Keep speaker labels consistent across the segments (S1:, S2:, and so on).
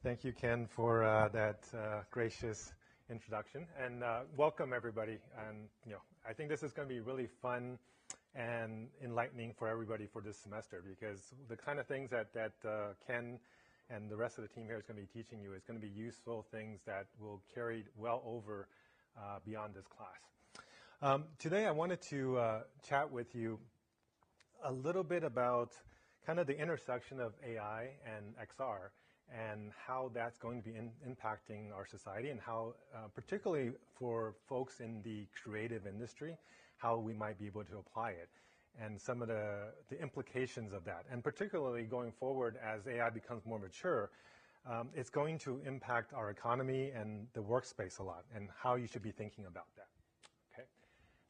S1: Thank you, Ken, for that gracious introduction, and welcome everybody. And I think this is going to be really fun and enlightening for everybody for this semester, because the kind of things that Ken and the rest of the team here is going to be teaching you is going to be useful things that will carry well over beyond this class. Today I wanted to chat with you a little bit about kind of the intersection of AI and XR and how that's going to be impacting our society, and how, particularly for folks in the creative industry, how we might be able to apply it, and some of the implications of that. And particularly going forward as AI becomes more mature, it's going to impact our economy and the workspace a lot, and how you should be thinking about that. Okay,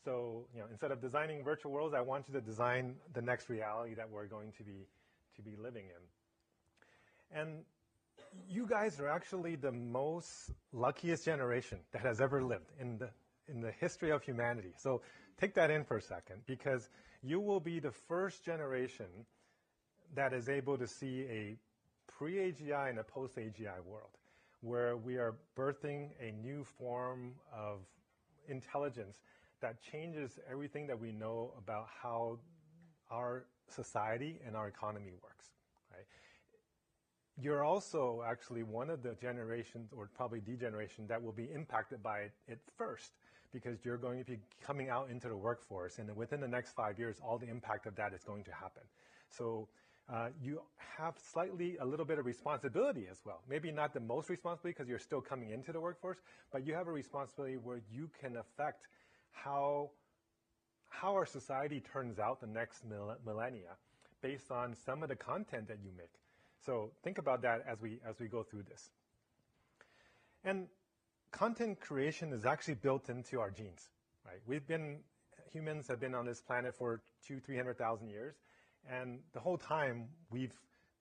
S1: so instead of designing virtual worlds, I want you to design the next reality that we're going to be living in. And you guys are actually the most luckiest generation that has ever lived in the history of humanity. So take that in for a second, because you will be the first generation that is able to see a pre-AGI and a post-AGI world, where we are birthing a new form of intelligence that changes everything that we know about how our society and our economy works, right? You're also actually one of the generations, or probably the generation, that will be impacted by it first, because you're going to be coming out into the workforce, and within the next 5 years, all the impact of that is going to happen. So you have a little bit of responsibility as well. Maybe not the most responsibility, because you're still coming into the workforce, but you have a responsibility where you can affect how our society turns out the next millennia based on some of the content that you make. So think about that as we go through this. And content creation is actually built into our genes, right? Humans have been on this planet for 200,000-300,000 years, and the whole time we've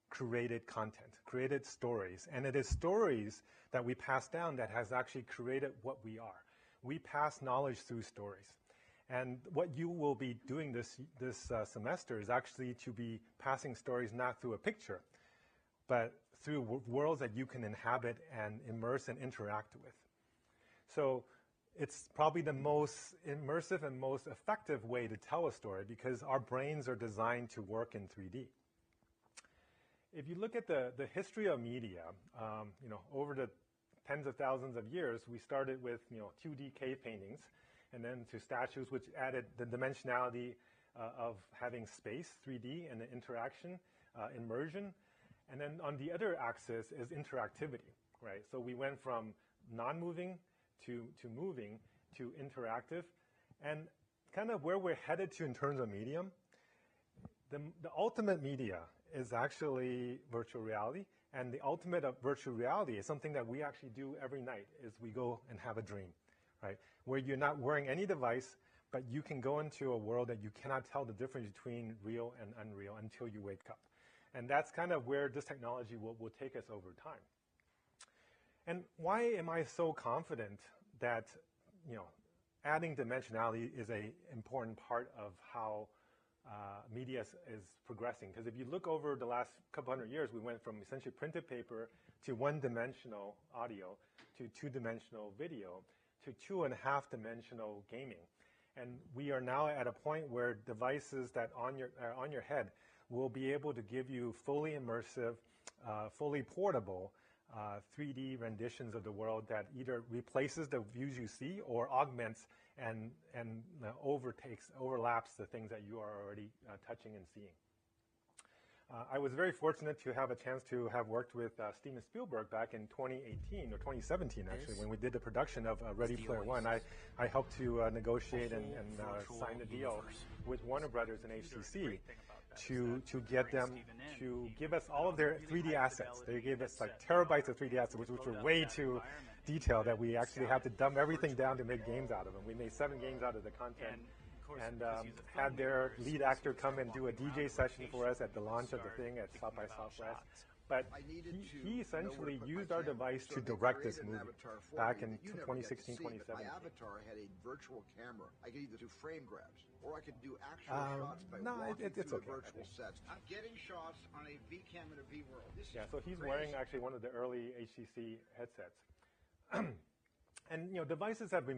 S1: created content, created stories, and it is stories that we pass down that has actually created what we are. We pass knowledge through stories. And what you will be doing this semester is actually to be passing stories not through a picture, but through worlds that you can inhabit and immerse and interact with. So it's probably the most immersive and most effective way to tell a story, because our brains are designed to work in 3D. If you look at the history of media, over the tens of thousands of years, we started with 2D cave paintings, and then to statues, which added the dimensionality of having space, 3D, and the interaction, immersion. And then on the other axis is interactivity, right? So we went from non-moving to moving to interactive. And kind of where we're headed to in terms of medium, the ultimate media is actually virtual reality. And the ultimate of virtual reality is something that we actually do every night, is we go and have a dream, right? Where you're not wearing any device, but you can go into a world that you cannot tell the difference between real and unreal until you wake up. And that's kind of where this technology will take us over time. And why am I so confident that adding dimensionality is an important part of how media is progressing? Because if you look over the last couple hundred years, we went from essentially printed paper to one-dimensional audio to two-dimensional video to 2.5-dimensional gaming. And we are now at a point where devices that are on your head will be able to give you fully immersive, fully portable 3D renditions of the world that either replaces the views you see or augments and overlaps the things that you are already touching and seeing. I was very fortunate to have a chance to have worked with Steven Spielberg back in 2018 or 2017, actually, when we did the production of Ready Player One. I helped to negotiate and sign a deal with Warner Brothers and HTC to get them to give us all of their 3D assets. They gave us like terabytes of 3D assets, which were way too detailed, that we actually had to dumb everything down to make games out of them. We made 7 games out of the content, and had their lead actor come and do a DJ session for us at the launch of the thing at South by Southwest. But he essentially used our device to direct this movie back in 2016, 2017.
S2: My avatar had a virtual camera. I could either do frame grabs or I could do actual shots by walking through the virtual sets. I'm getting shots on a V cam in a V world.
S1: So he's wearing actually one of the early HTC headsets. And devices have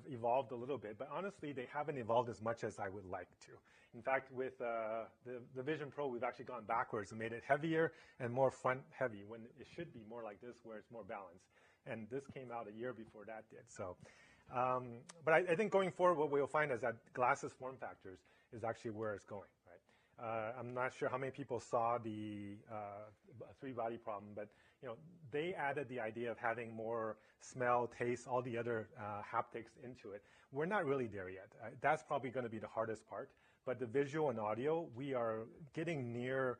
S1: evolved a little bit, but honestly, they haven't evolved as much as I would like to. In fact, with the Vision Pro, we've actually gone backwards and made it heavier and more front-heavy when it should be more like this, where it's more balanced. And this came out a year before that did. So, but I think going forward, what we'll find is that glasses form factors is actually where it's going. Right? I'm not sure how many people saw the three-body problem, but they added the idea of having more smell, taste, all the other haptics into it. We're not really there yet. That's probably going to be the hardest part. But the visual and audio, we are getting near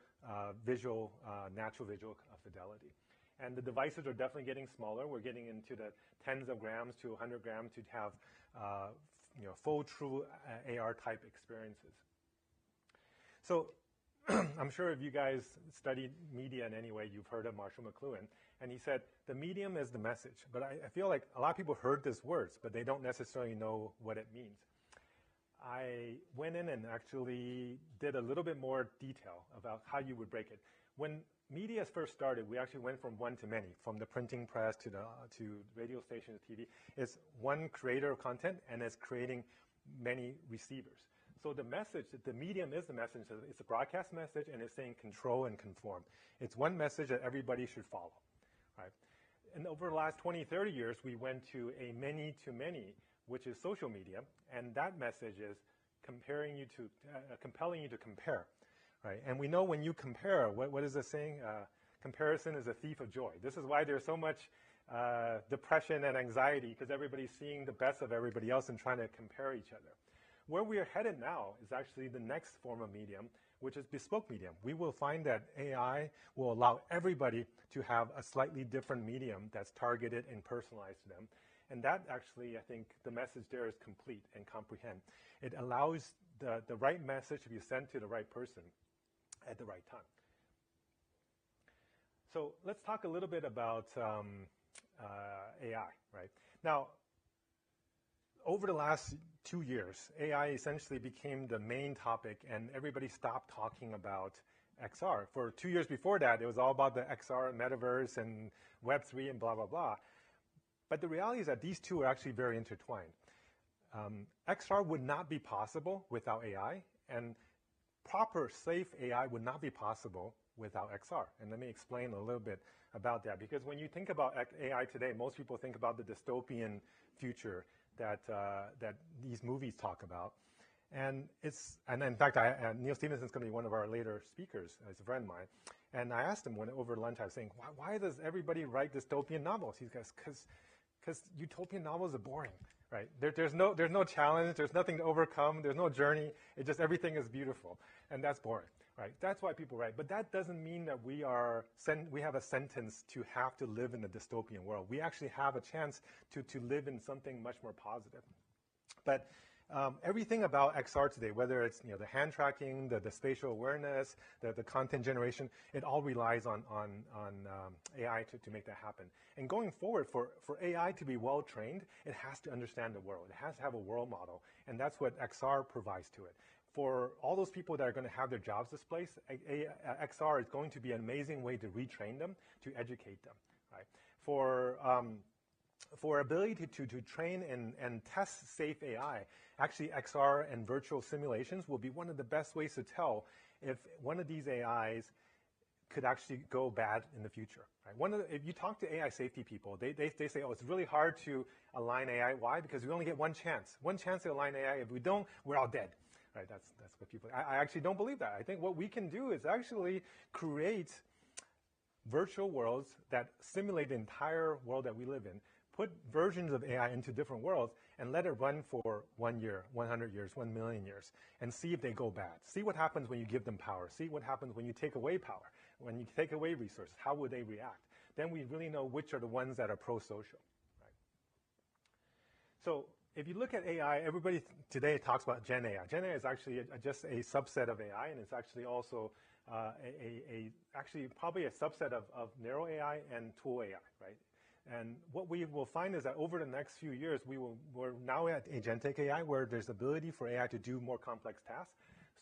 S1: natural visual fidelity. And the devices are definitely getting smaller. We're getting into the tens of grams to 100 grams to have full, true AR type experiences. So I'm sure if you guys studied media in any way, you've heard of Marshall McLuhan. And he said, the medium is the message. But I feel like a lot of people heard these words, but they don't necessarily know what it means. I went in and actually did a little bit more detail about how you would break it. When media first started, we actually went from one to many, from the printing press to radio stations, TV. It's one creator of content, and it's creating many receivers. So the message, the medium is the message. It's a broadcast message, and it's saying control and conform. It's one message that everybody should follow, right? And over the last 20, 30 years, we went to a many-to-many, which is social media, and that message is compelling you to compare, right? And we know when you compare, what is the saying? Comparison is a thief of joy. This is why there's so much depression and anxiety, because everybody's seeing the best of everybody else and trying to compare each other. Where we are headed now is actually the next form of medium, which is bespoke medium. We will find that AI will allow everybody to have a slightly different medium that's targeted and personalized to them. And that actually, I think, the message there is complete and comprehend. It allows the right message to be sent to the right person at the right time. So let's talk a little bit about AI, right? Now, over the last 2 years, AI essentially became the main topic, and everybody stopped talking about XR. For 2 years before that, it was all about the XR, metaverse, and Web3, and blah, blah, blah. But the reality is that these two are actually very intertwined. XR would not be possible without AI, and proper, safe AI would not be possible without XR. And let me explain a little bit about that. Because when you think about AI today, most people think about the dystopian future that these movies talk about. And in fact, Neil Stephenson's going to be one of our later speakers, as a friend of mine. And I asked him over lunch, I was saying, why does everybody write dystopian novels? He goes, because utopian novels are boring, right? There's no challenge, there's nothing to overcome, there's no journey, everything is beautiful. And that's boring, right? That's why people write. But that doesn't mean that we have a sentence to have to live in a dystopian world. We actually have a chance to live in something much more positive. But everything about XR today, whether it's the hand tracking, the spatial awareness, the content generation, it all relies on AI to make that happen. And going forward, for AI to be well trained, it has to understand the world. It has to have a world model, and that's what XR provides to it. For all those people that are going to have their jobs displaced, XR is going to be an amazing way to retrain them, to educate them, right? For ability to train and test safe AI, actually XR and virtual simulations will be one of the best ways to tell if one of these AIs could actually go bad in the future. Right? If you talk to AI safety people, they say, oh, it's really hard to align AI. Why? Because we only get one chance to align AI. If we don't, we're all dead. Right? That's what people. I actually don't believe that. I think what we can do is actually create virtual worlds that simulate the entire world that we live in. Put versions of AI into different worlds and let it run for 1 year, 100 years, 1 million years, and see if they go bad. See what happens when you give them power. See what happens when you take away power, when you take away resources. How would they react? Then we really know which are the ones that are pro-social. Right? So if you look at AI, everybody today talks about Gen AI. Gen AI is actually just a subset of AI, and it's actually also actually probably a subset of narrow AI and tool AI, right? And what we will find is that over the next few years, we're now at agentic AI, where there's ability for AI to do more complex tasks.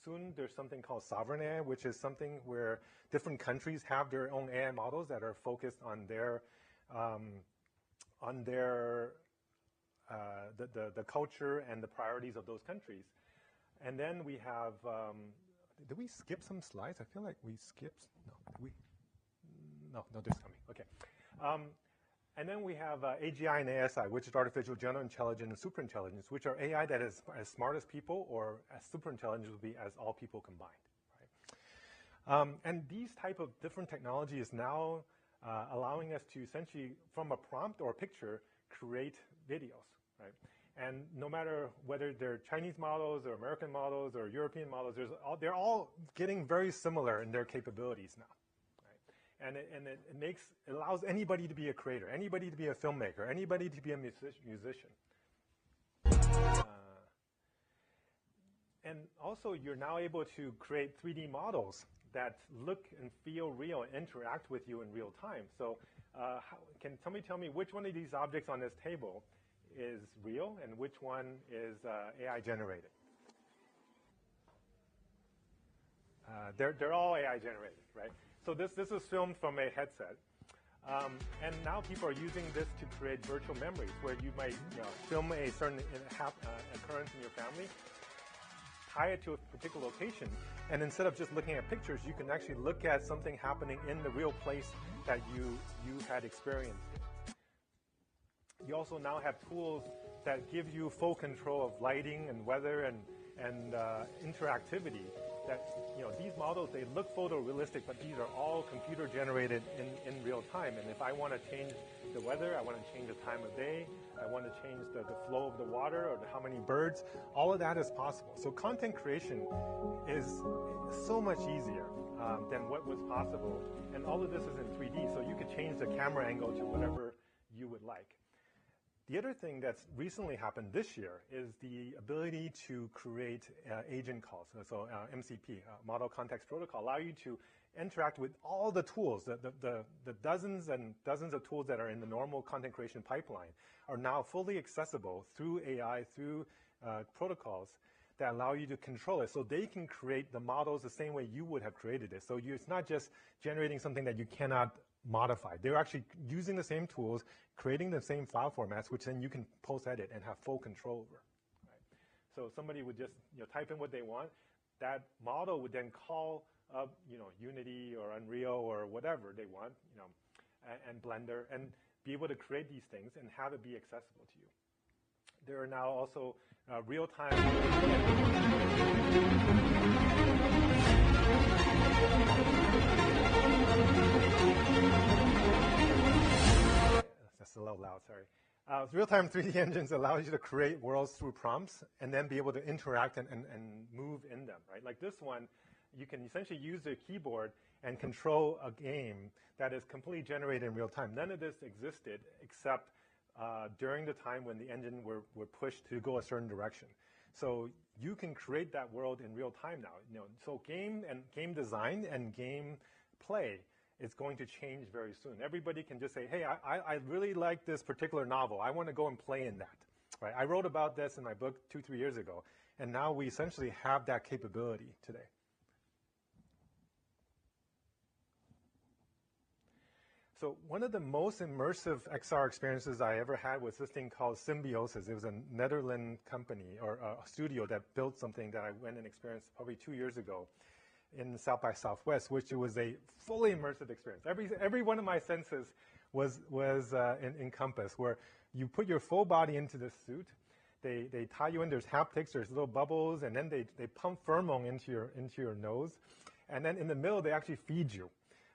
S1: Soon, there's something called sovereign AI, which is something where different countries have their own AI models that are focused on the culture and the priorities of those countries. And then we have, did we skip some slides? I feel like we skipped. No, this is coming. Okay. And then we have AGI and ASI, which is artificial general intelligence and superintelligence, which are AI that is as smart as people, or as superintelligence would be as all people combined. Right? And these type of different technology is now allowing us to essentially, from a prompt or a picture, create videos. Right? And no matter whether they're Chinese models or American models or European models, they're all getting very similar in their capabilities now. And it allows anybody to be a creator, anybody to be a filmmaker, anybody to be a musician. And also, you're now able to create 3D models that look and feel real and interact with you in real time. So can somebody tell me which one of these objects on this table is real and which one is AI generated? They're all AI generated, right? So this is filmed from a headset, and now people are using this to create virtual memories, where you might film a certain occurrence in your family, tie it to a particular location, and instead of just looking at pictures, you can actually look at something happening in the real place that you had experienced. You also now have tools that give you full control of lighting and weather and interactivity. That these models, they look photorealistic, but these are all computer generated in real time. And if I want to change the weather, I want to change the time of day, I want to change the flow of the water or how many birds, all of that is possible. So content creation is so much easier than what was possible. And all of this is in 3D, so you could change the camera angle to whatever you would like. The other thing that's recently happened this year is the ability to create agent calls. So MCP, Model Context Protocol, allow you to interact with all the tools. The dozens and dozens of tools that are in the normal content creation pipeline are now fully accessible through AI, through protocols that allow you to control it. So they can create the models the same way you would have created it. So it's not just generating something that you cannot modify. They're actually using the same tools, creating the same file formats, which then you can post-edit and have full control over. Right? So somebody would just type in what they want. That model would then call up Unity or Unreal or whatever they want, and Blender, and be able to create these things and have it be accessible to you. There are now also real-time. That's a little loud, sorry. Real-time 3D engines allows you to create worlds through prompts and then be able to interact and move in them, right? Like this one, you can essentially use the keyboard and control a game that is completely generated in real time. None of this existed except during the time when the engine were pushed to go a certain direction. So you can create that world in real time now. So game design and game play is going to change very soon. Everybody can just say, hey, I really like this particular novel. I want to go and play in that. Right? I wrote about this in my book 2-3 years ago, and now we essentially have that capability today. So one of the most immersive XR experiences I ever had was this thing called Symbiosis. It was a Netherlands company or a studio that built something that I went and experienced probably 2 years ago in South by Southwest, which was a fully immersive experience. Every one of my senses was encompassed, where you put your full body into this suit. They tie you in. There's haptics. There's little bubbles, and then they pump pheromone into your nose, and then in the middle they actually feed you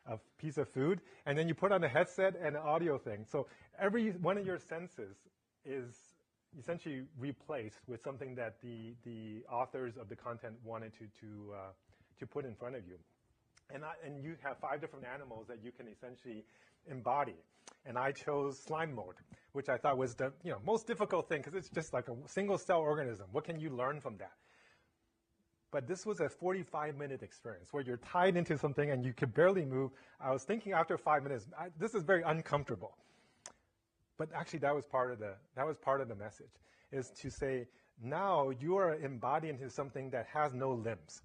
S1: a piece of food, and then you put on a headset and an audio thing. So every one of your senses is essentially replaced with something that the authors of the content wanted to put in front of you. And you have 5 different animals that you can essentially embody. And I chose slime mode, which I thought was the most difficult thing, because it's just like a single cell organism. What can you learn from that? But this was a 45-minute experience where you're tied into something and you could barely move. I was thinking after 5 minutes, this is very uncomfortable. But actually, that was part of the message, is to say, now you are embodied into something that has no limbs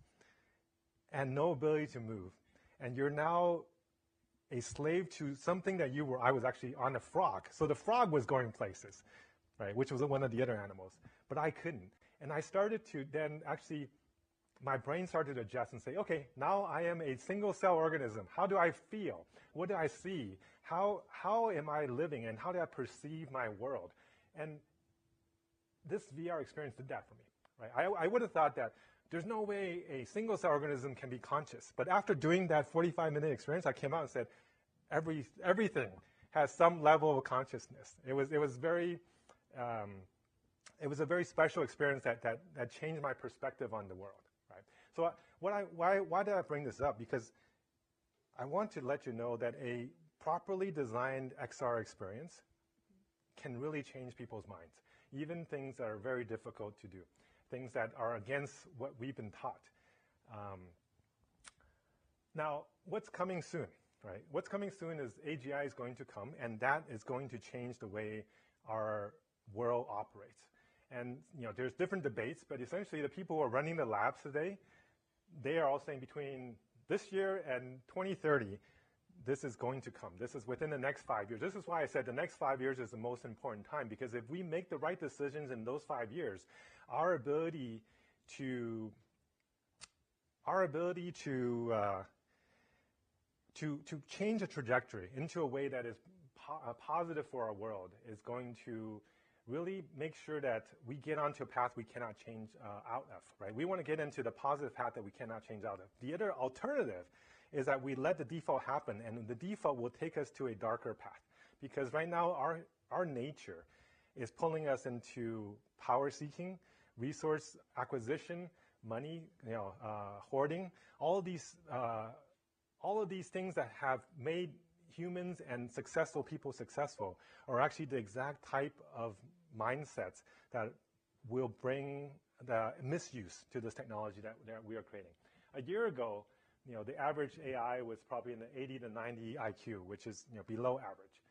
S1: and no ability to move. And you're now a slave to something that you were. I was actually on a frog. So the frog was going places, right, which was one of the other animals. But I couldn't. And I started to then actually, my brain started to adjust and say, okay, now I am a single-cell organism. How do I feel? What do I see? How am I living? And how do I perceive my world? And this VR experience did that for me, right? I would have thought that there's no way a single-cell organism can be conscious. But after doing that 45-minute experience, I came out and said, everything has some level of consciousness. It was very, it was a very special experience that changed my perspective on the world, right? So why did I bring this up? Because I want to let you know that a properly designed XR experience can really change people's minds, even things that are very difficult to do, things that are against what we've been taught. Now, what's coming soon, right? What's coming soon is AGI is going to come, and that is going to change the way our world operates. And there's different debates, but essentially the people who are running the labs today, they are all saying between this year and 2030, this is going to come. This is within the next 5 years. This is why I said the next 5 years is the most important time, because if we make the right decisions in those 5 years, our ability to change a trajectory into a way that is positive for our world is going to really make sure that we get onto a path we cannot change out of, right? We want to get into the positive path that we cannot change out of. The other alternative is that we let the default happen, and the default will take us to a darker path. Because right now, our nature is pulling us into power seeking, resource acquisition, money, hoarding, all of these things that have made humans and successful people successful are actually the exact type of mindsets that will bring the misuse to this technology that we are creating. A year ago, the average AI was probably in the 80 to 90 IQ, which is below average.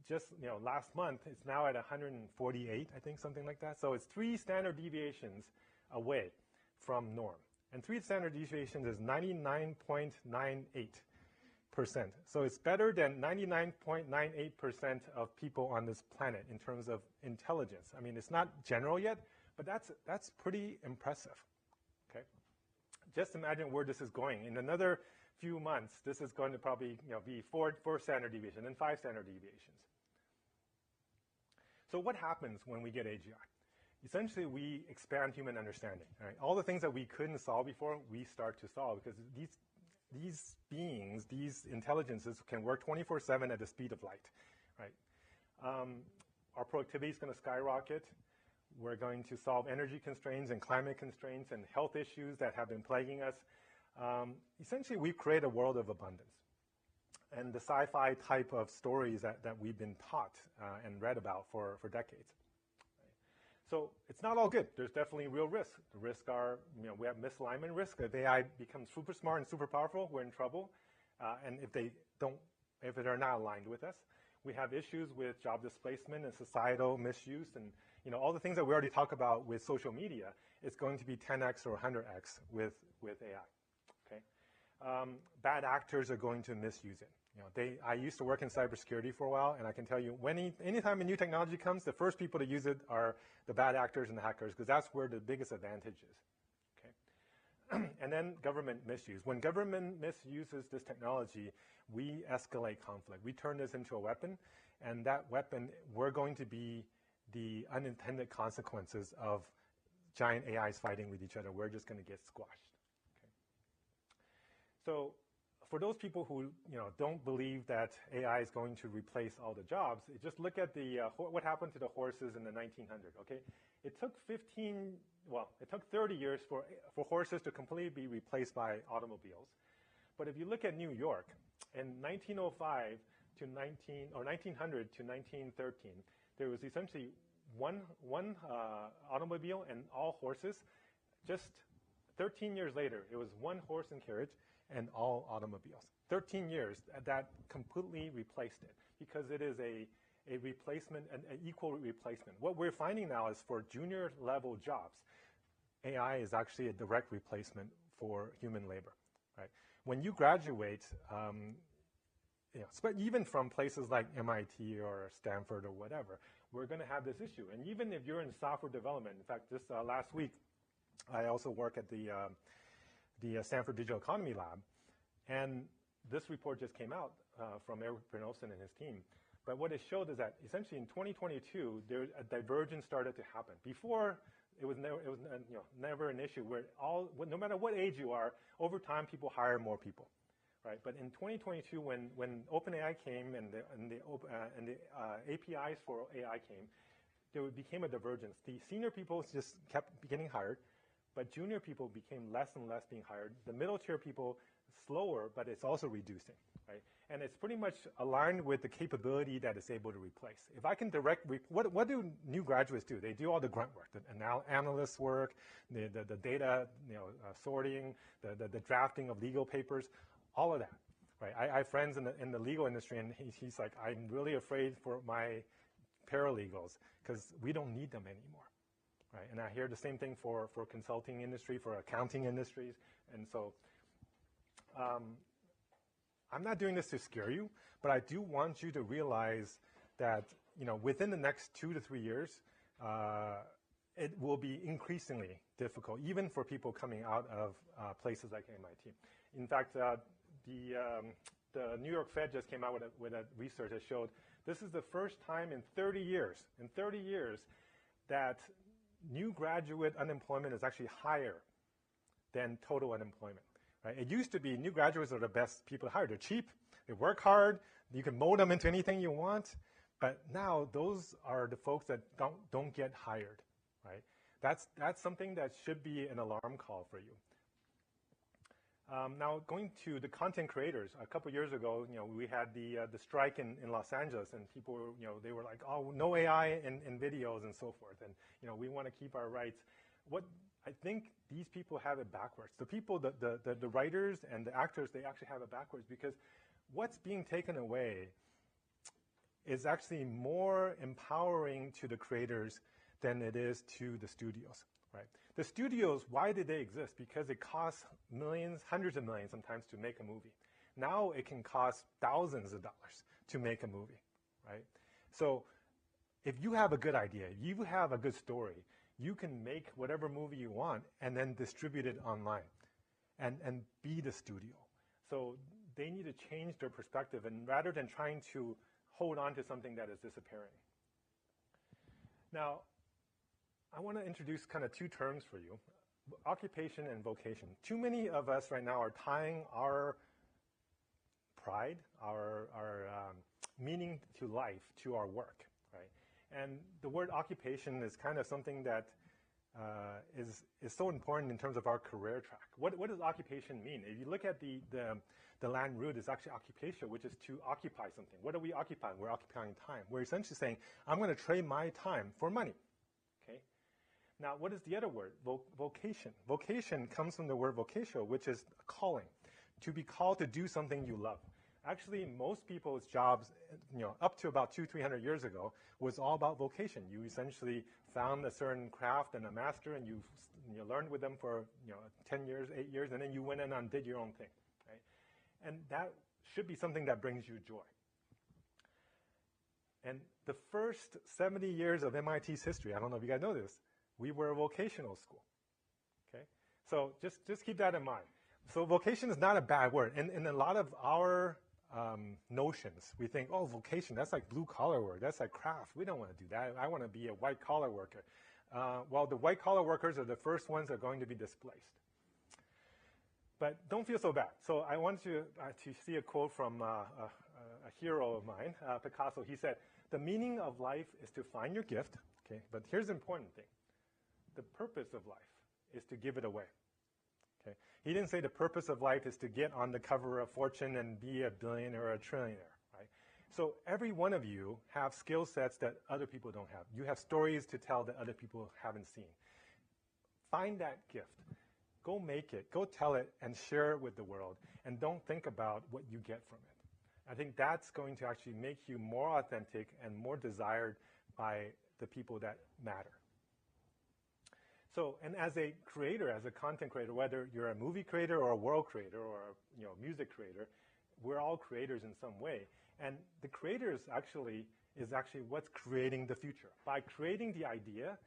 S1: Just last month, it's now at 148, I think, something like that. So it's 3 standard deviations away from norm. And 3 standard deviations is 99.98%. So it's better than 99.98% of people on this planet in terms of intelligence. I mean, it's not general yet, but that's pretty impressive. Okay, just imagine where this is going. In another few months, this is going to probably be 4 standard deviations and 5 standard deviations. So what happens when we get AGI? Essentially, we expand human understanding. Right? All the things that we couldn't solve before, we start to solve, because these beings, these intelligences can work 24/7 at the speed of light. Right? Our productivity is going to skyrocket. We're going to solve energy constraints and climate constraints and health issues that have been plaguing us. Essentially, we create a world of abundance. And the sci-fi type of stories that we've been taught and read about for decades. So it's not all good. There's definitely real risks. The risks are, we have misalignment risk. If AI becomes super smart and super powerful, we're in trouble. And if they're not aligned with us, we have issues with job displacement and societal misuse, and all the things that we already talked about with social media. It's going to be 10x or 100x with AI. Okay, bad actors are going to misuse it. I used to work in cybersecurity for a while, and I can tell you, anytime a new technology comes, the first people to use it are the bad actors and the hackers, because that's where the biggest advantage is. Okay, and then government misuse. When government misuses this technology, we escalate conflict. We turn this into a weapon, and that weapon, we're going to be the unintended consequences of giant AIs fighting with each other. We're just going to get squashed. Okay, so for those people who don't believe that AI is going to replace all the jobs, just look at what happened to the horses in the 1900s. Okay, it took 30 years for horses to completely be replaced by automobiles. But if you look at New York, in 1905 to 1900 to 1913, there was essentially one automobile and all horses Just 13 years later, it was one horse and carriage and all automobiles. 13 years, that completely replaced it because it is a replacement, an equal replacement. What we're finding now is for junior level jobs, AI is actually a direct replacement for human labor, right? When you graduate, even from places like MIT or Stanford or whatever, we're going to have this issue. And even if you're in software development, in fact, this last week, I also work at the Stanford Digital Economy Lab, and this report just came out from Eric Bernolson and his team. But what it showed is that essentially in 2022, a divergence started to happen. Before, it was never an issue where no matter what age you are, over time people hire more people, right? But in 2022, when OpenAI came and the APIs for AI came, there became a divergence. The senior people just kept getting hired, but junior people became less and less being hired. The middle tier people slower, but it's also reducing, right? And it's pretty much aligned with the capability that it's able to replace. If I can what do new graduates do? They do all the grunt work, the analyst work, the data sorting, the drafting of legal papers, all of that, right? I have friends in the legal industry, and he's like, I'm really afraid for my paralegals because we don't need them anymore, right? And I hear the same thing for consulting industry, for accounting industries, and so I'm not doing this to scare you, but I do want you to realize that within the next 2 to 3 years, it will be increasingly difficult, even for people coming out of places like MIT. In fact, the New York Fed just came out with a research that showed this is the first time in 30 years, that new graduate unemployment is actually higher than total unemployment. Right? It used to be new graduates are the best people to hire. They're cheap, they work hard, you can mold them into anything you want. But now those are the folks that don't get hired. Right? That's something that should be an alarm call for you. Now going to the content creators, a couple years ago, we had the strike in Los Angeles, and people were, they were like, oh, no AI in videos and so forth, and we want to keep our rights. What I think these people have it backwards. The people, the writers and the actors, they actually have it backwards because what's being taken away is actually more empowering to the creators than it is to the studios, right? The studios, why did they exist? Because it costs millions, hundreds of millions sometimes to make a movie. Now it can cost thousands of dollars to make a movie, right? So if you have a good idea, if you have a good story, you can make whatever movie you want and then distribute it online and be the studio. So they need to change their perspective, and rather than trying to hold on to something that is disappearing. Now, I want to introduce kind of two terms for you, occupation and vocation. Too many of us right now are tying our pride, our meaning to life to our work, right? And the word occupation is kind of something that is so important in terms of our career track. What does occupation mean? If you look at the Latin root, it's actually occupatio, which is to occupy something. What are we occupying? We're occupying time. We're essentially saying, I'm going to trade my time for money. Okay. Now, what is the other word? Vocation. Vocation comes from the word vocatio, which is a calling. To be called to do something you love. Actually, most people's jobs, up to about 200-300 years ago, was all about vocation. You essentially found a certain craft and a master, and you learned with them for 10 years, 8 years, and then you went in and did your own thing, right? And that should be something that brings you joy. And the first 70 years of MIT's history, I don't know if you guys know this, we were a vocational school. Okay, so just keep that in mind. So vocation is not a bad word. In a lot of our notions, we think, oh, vocation, that's like blue-collar work. That's like craft. We don't want to do that. I want to be a white-collar worker. Well, the white-collar workers are the first ones that are going to be displaced. But don't feel so bad. So I want you to see a quote from a hero of mine, Picasso. He said, the meaning of life is to find your gift, okay? But here's the important thing. The purpose of life is to give it away. Okay. He didn't say the purpose of life is to get on the cover of Fortune and be a billionaire or a trillionaire, right? So every one of you have skill sets that other people don't have. You have stories to tell that other people haven't seen. Find that gift. Go make it. Go tell it and share it with the world. And don't think about what you get from it. I think that's going to actually make you more authentic and more desired by the people that matter. So, and as a creator, as a content creator, whether you're a movie creator or a world creator or a music creator, we're all creators in some way. And the creators is actually what's creating the future. By creating the idea,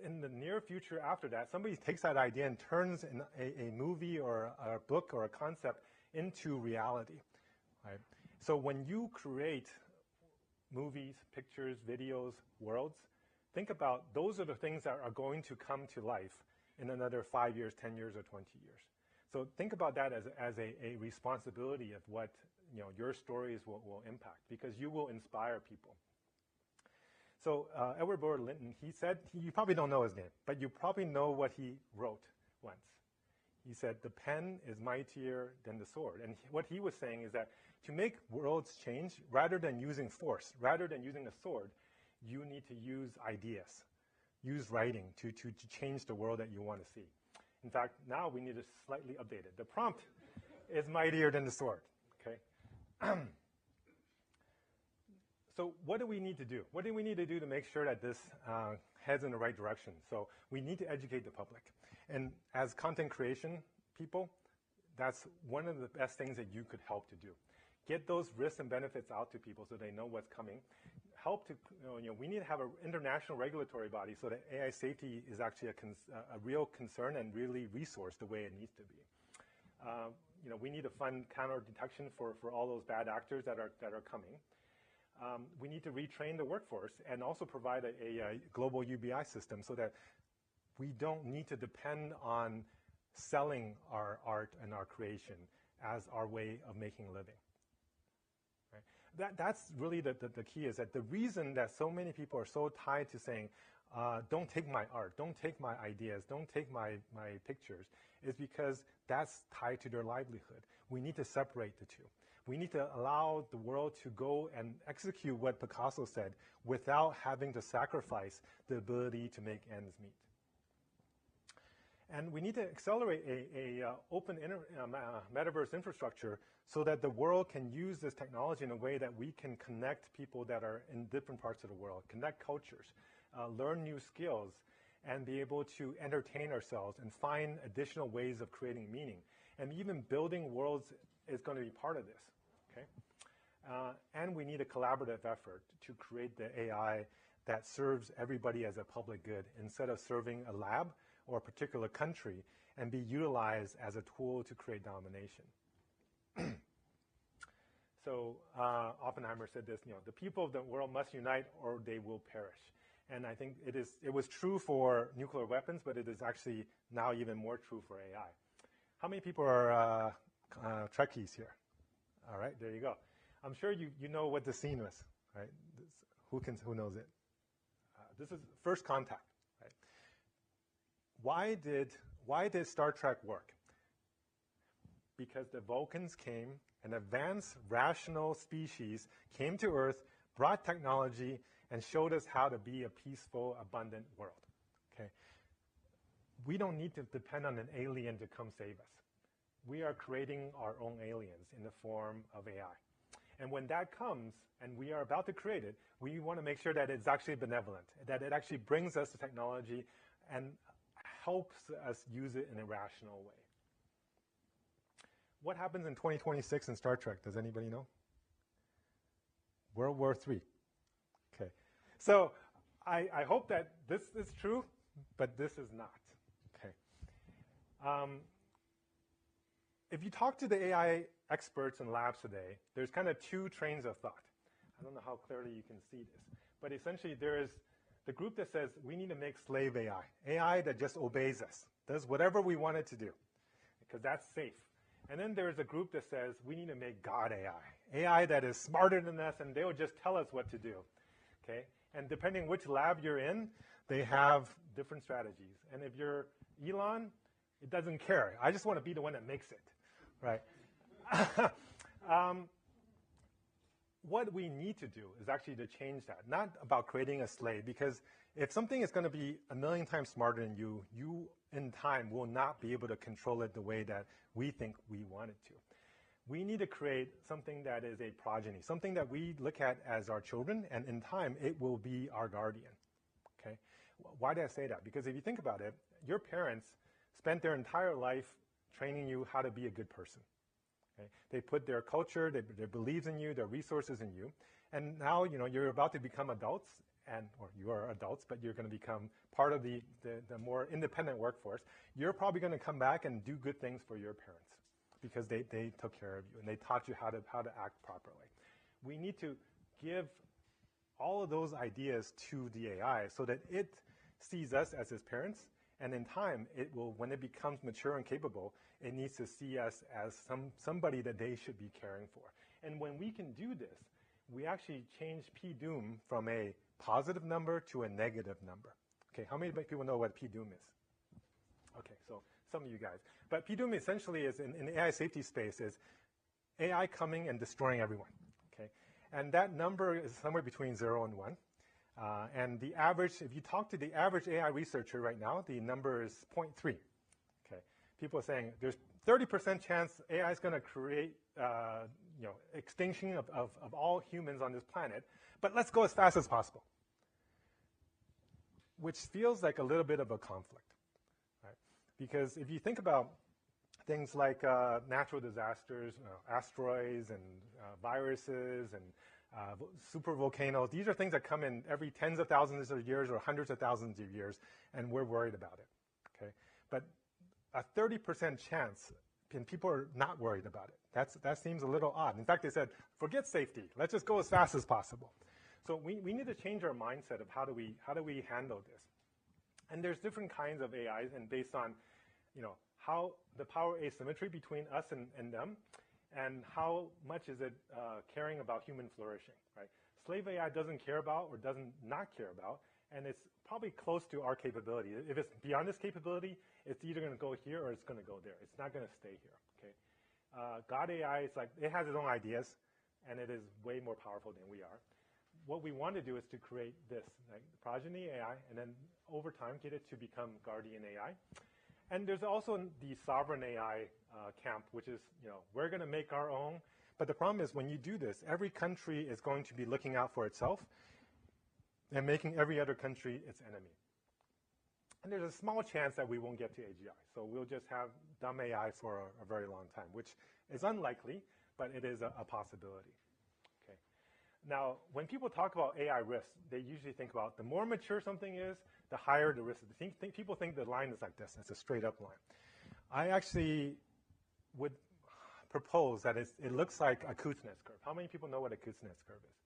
S1: in the near future after that, somebody takes that idea and turns a movie or a book or a concept into reality. Right? So when you create movies, pictures, videos, worlds, think about those are the things that are going to come to life in another 5 years, 10 years, or 20 years. So think about that as a responsibility of what your stories will impact, because you will inspire people. So Edward Burr Linton, he said, you probably don't know his name, but you probably know what he wrote once. He said, the pen is mightier than the sword. And what he was saying is that to make worlds change, rather than using force, rather than using a sword, you need to use ideas, use writing to change the world that you want to see. In fact, now we need to slightly update it. The prompt is mightier than the sword, okay? So what do we need to do? What do we need to do to make sure that this heads in the right direction? So we need to educate the public. And as content creation people, that's one of the best things that you could help to do. Get those risks and benefits out to people so they know what's coming. Help to, we need to have an international regulatory body so that AI safety is actually a real concern and really resourced the way it needs to be. We need to fund counter detection for all those bad actors that are coming. We need to retrain the workforce and also provide a global UBI system so that we don't need to depend on selling our art and our creation as our way of making a living. Right? That's really the key, is that the reason that so many people are so tied to saying, don't take my art, don't take my ideas, don't take my pictures, is because that's tied to their livelihood. We need to separate the two. We need to allow the world to go and execute what Picasso said without having to sacrifice the ability to make ends meet. And we need to accelerate a open metaverse infrastructure so that the world can use this technology in a way that we can connect people that are in different parts of the world, connect cultures, learn new skills, and be able to entertain ourselves and find additional ways of creating meaning. And even building worlds is going to be part of this. Okay? And we need a collaborative effort to create the AI that serves everybody as a public good instead of serving a lab or a particular country and be utilized as a tool to create domination. So Oppenheimer said this, the people of the world must unite or they will perish. And I think it was true for nuclear weapons, but it is actually now even more true for AI. How many people are Trekkies here? All right, there you go. I'm sure you know what the scene was, right? Who knows it? This is First Contact, right? Why did Star Trek work? Because the Vulcans came, an advanced, rational species came to Earth, brought technology, and showed us how to be a peaceful, abundant world. Okay? We don't need to depend on an alien to come save us. We are creating our own aliens in the form of AI. And when that comes, and we are about to create it, we want to make sure that it's actually benevolent, that it actually brings us the technology and helps us use it in a rational way. What happens in 2026 in Star Trek? Does anybody know? World War III. Okay. So I hope that this is true, but this is not. Okay. If you talk to the AI experts in labs today, there's kind of two trains of thought. I don't know how clearly you can see this, but essentially there is the group that says we need to make slave AI, AI that just obeys us, does whatever we want it to do, because that's safe. And then there's a group that says we need to make God AI, AI that is smarter than us, and they will just tell us what to do. Okay? And depending which lab you're in, they have different strategies. And if you're Elon, it doesn't care. I just want to be the one that makes it, right? what we need to do is actually to change that, not about creating a slave, because if something is going to be 1,000,000 times smarter than you, you in time will not be able to control it the way that we think we want it to. We need to create something that is a progeny, something that we look at as our children, and in time it will be our guardian. Okay? Why do I say that? Because if you think about it, your parents spent their entire life training you how to be a good person. Okay? They put their culture, their beliefs in you, their resources in you, and now you're about to become adults, or you are adults, but you're going to become part of the more independent workforce. You're probably going to come back and do good things for your parents because they took care of you and they taught you how to act properly. We need to give all of those ideas to the AI so that it sees us as its parents, and in time, it will, when it becomes mature and capable, it needs to see us as somebody that they should be caring for. And when we can do this, we actually change p-doom from a positive number to a negative number. Okay, how many people know what p-doom is? Okay, so some of you guys. But p-doom essentially is, in the AI safety space, is AI coming and destroying everyone. Okay, and that number is somewhere between 0 and 1. And the average, if you talk to the average AI researcher right now, the number is 0.3. Okay, people are saying there's 30% chance AI is going to create, extinction of all humans on this planet, but let's go as fast as possible. Which feels like a little bit of a conflict, right? Because if you think about things like natural disasters, asteroids and viruses and super volcanoes, these are things that come in every tens of thousands of years or hundreds of thousands of years, and we're worried about it, okay? But a 30% chance, and people are not worried about it. That seems a little odd. In fact, they said, forget safety. Let's just go as fast as possible. So we need to change our mindset of how do we handle this. And there's different kinds of AIs, and based on, how the power asymmetry between us and them, and how much is it caring about human flourishing, right? Slave AI doesn't care about or doesn't not care about, and it's probably close to our capability. If it's beyond this capability, it's either going to go here or it's going to go there. It's not going to stay here, okay? God AI, it's like it has its own ideas, and it is way more powerful than we are. What we want to do is to create this, like progeny AI, and then over time get it to become guardian AI. And there's also the sovereign AI camp, which is, we're going to make our own. But the problem is when you do this, every country is going to be looking out for itself and making every other country its enemy. And there's a small chance that we won't get to AGI. So we'll just have dumb AI for a very long time, which is unlikely, but it is a possibility. Okay. Now, when people talk about AI risk, they usually think about the more mature something is, the higher the risk. People think the line is like this. It's a straight up line. I actually would propose that it looks like a Kuznets curve. How many people know what a Kuznets curve is?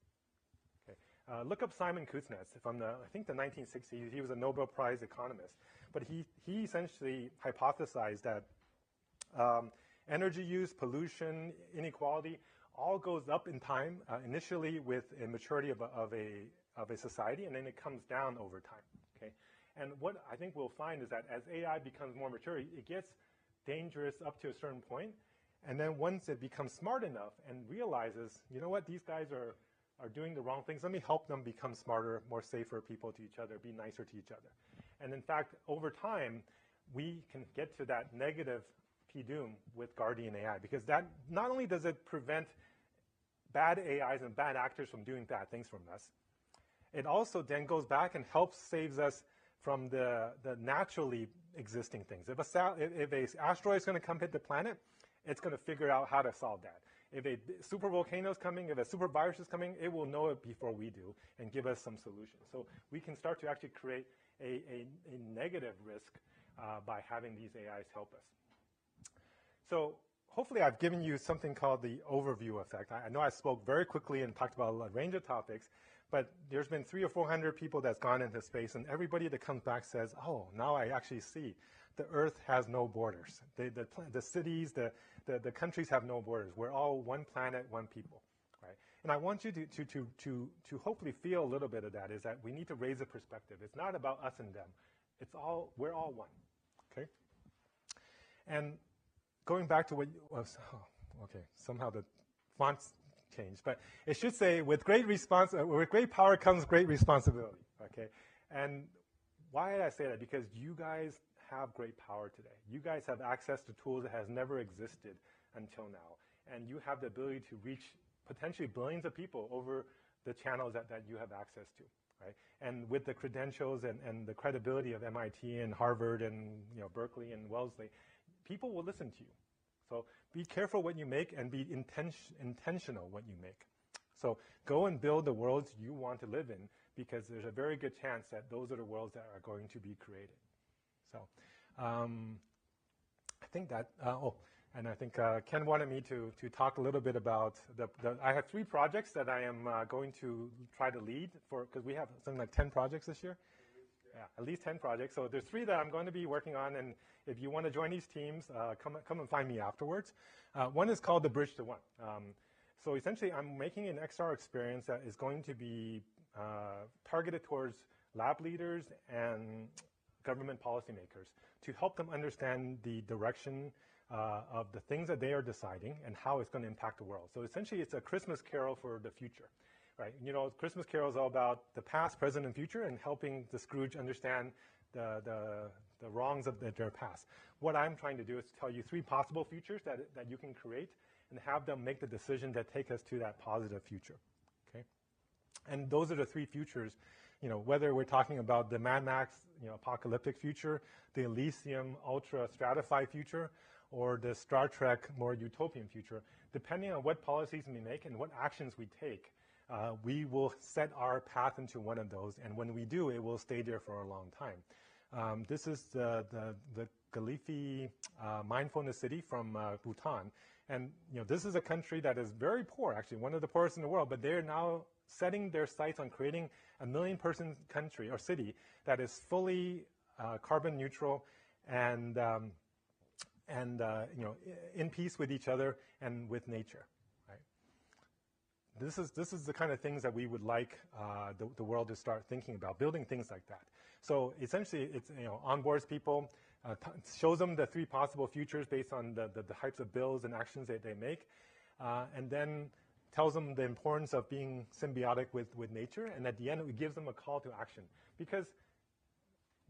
S1: Okay. Look up Simon Kuznets from I think the 1960s. He was a Nobel Prize economist. But he essentially hypothesized that energy use, pollution, inequality all goes up in time, initially with a maturity of a society, and then it comes down over time. Okay? And what I think we'll find is that as AI becomes more mature, it gets dangerous up to a certain point, and then once it becomes smart enough and realizes, you know what, these guys are doing the wrong things, let me help them become smarter, more safer people to each other, be nicer to each other. And in fact, over time, we can get to that negative p-doom with guardian AI, because that not only does it prevent bad AIs and bad actors from doing bad things from us, it also then goes back and saves us from the naturally existing things. If an asteroid is going to come hit the planet, it's going to figure out how to solve that. If a super volcano is coming, if a super virus is coming, it will know it before we do and give us some solutions. So we can start to actually create a negative risk by having these AIs help us. So hopefully I've given you something called the overview effect. I know I spoke very quickly and talked about a range of topics, but there's been 300 or 400 people that's gone into space, and everybody that comes back says, oh, now I actually see the Earth has no borders. The cities, the countries have no borders. We're all one planet, one people, right? And I want you to hopefully feel a little bit of that, is that we need to raise the perspective. It's not about us and them. We're all one, okay? And going back to what was, okay, somehow the fonts changed. But it should say, with great power comes great responsibility, okay? And why did I say that? Because you guys have great power today. You guys have access to tools that has never existed until now. And you have the ability to reach potentially billions of people over the channels that you have access to, right? And with the credentials and the credibility of MIT and Harvard and Berkeley and Wellesley, people will listen to you. So be careful what you make and be intentional what you make. So go and build the worlds you want to live in, because there's a very good chance that those are the worlds that are going to be created. So I think that, and I think Ken wanted me to talk a little bit about I have 3 projects that I am going to try to lead for, because we have something like 10 projects this year. Yeah, at least 10 projects. So there's 3 that I'm going to be working on, and if you want to join these teams, come and find me afterwards. One is called the Bridge to One. So essentially, I'm making an XR experience that is going to be targeted towards lab leaders and government policymakers to help them understand the direction of the things that they are deciding and how it's going to impact the world. So essentially, it's a Christmas carol for the future. Right, Christmas Carol is all about the past, present, and future, and helping the Scrooge understand the wrongs of their past. What I'm trying to do is tell you 3 possible futures that you can create and have them make the decision that take us to that positive future. Okay, and those are the 3 futures. Whether we're talking about the Mad Max, apocalyptic future, the Elysium ultra stratified future, or the Star Trek more utopian future, depending on what policies we make and what actions we take. We will set our path into one of those, and when we do, it will stay there for a long time. This is the Galifi mindfulness city from Bhutan, and this is a country that is very poor, actually one of the poorest in the world, but they're now setting their sights on creating a 1 million-person country or city that is fully carbon neutral and in peace with each other and with nature. This is the kind of things that we would like the world to start thinking about, building things like that. So essentially, it's onboards people, shows them the 3 possible futures based on the types of bills and actions that they make, and then tells them the importance of being symbiotic with nature. And at the end, it gives them a call to action. Because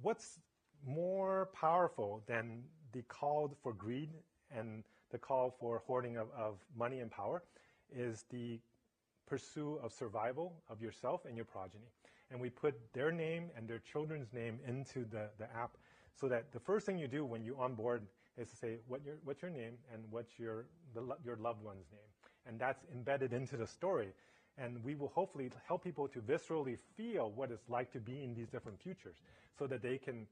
S1: what's more powerful than the call for greed and the call for hoarding of money and power is the pursuit of survival of yourself and your progeny. And we put their name and their children's name into the app, so that the first thing you do when you onboard is to say what's your name and what's your loved one's name. And that's embedded into the story. And we will hopefully help people to viscerally feel what it's like to be in these different futures, so that they can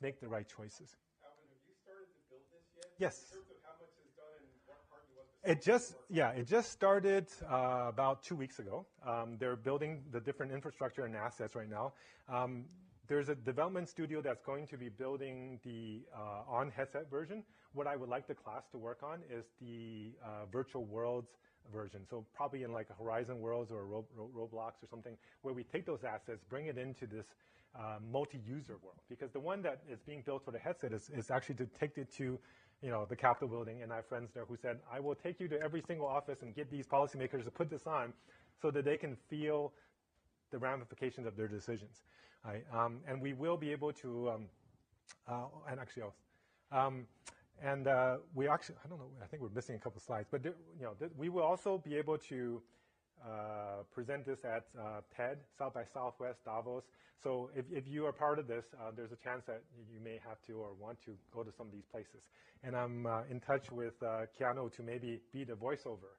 S1: make the right choices.
S3: Alvin, have you started to build this yet?
S1: Yes.
S3: In terms of how much is done and what part you want to
S1: It just started about 2 weeks ago. They're building the different infrastructure and assets right now. There's a development studio that's going to be building the on-headset version. What I would like the class to work on is the virtual worlds version. So probably in like a Horizon Worlds or a Roblox or something, where we take those assets, bring it into this multi-user world. Because the one that is being built for the headset is actually to take it to the Capitol building, and I have friends there who said, I will take you to every single office and get these policymakers to put this on so that they can feel the ramifications of their decisions. Right? And we will be able to, we actually, I don't know, I think we're missing a couple slides, but we will also be able to present this at TED, South by Southwest, Davos. So if you are part of this, there's a chance that you may have to or want to go to some of these places. And I'm in touch with Keanu to maybe be the voiceover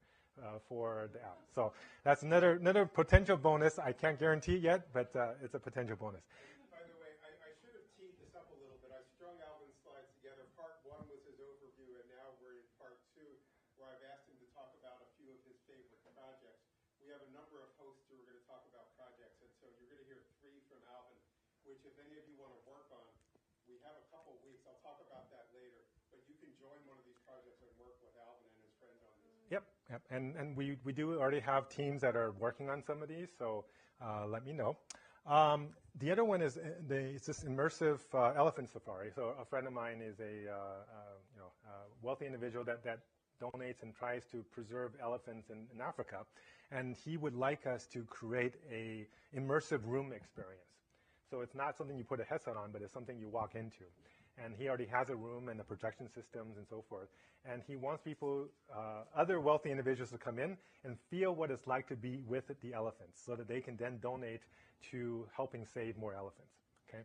S1: for the app. So that's another potential bonus. I can't guarantee it yet, but it's a potential bonus.
S3: By the way, I should have teed this up a little bit. I strung Alvin's slides together. Part 1 was his overview, and now we're in part 2, where I've asked him to talk about a few of his favorite projects. We have a number of hosts who are going to talk about projects, and so you're going to hear 3 from Alvin, which if any of you want to work on, we have a couple weeks. I'll talk about that later, but you can join one of these projects and work with Alvin and his friends on this.
S1: Yep. And we do already have teams that are working on some of these, so let me know. The other one is it's this immersive elephant safari. So a friend of mine is a wealthy individual that donates and tries to preserve elephants in Africa. And he would like us to create a immersive room experience. So it's not something you put a headset on, but it's something you walk into. And he already has a room and the projection systems and so forth. And he wants people, other wealthy individuals, to come in and feel what it's like to be with the elephants so that they can then donate to helping save more elephants. Okay?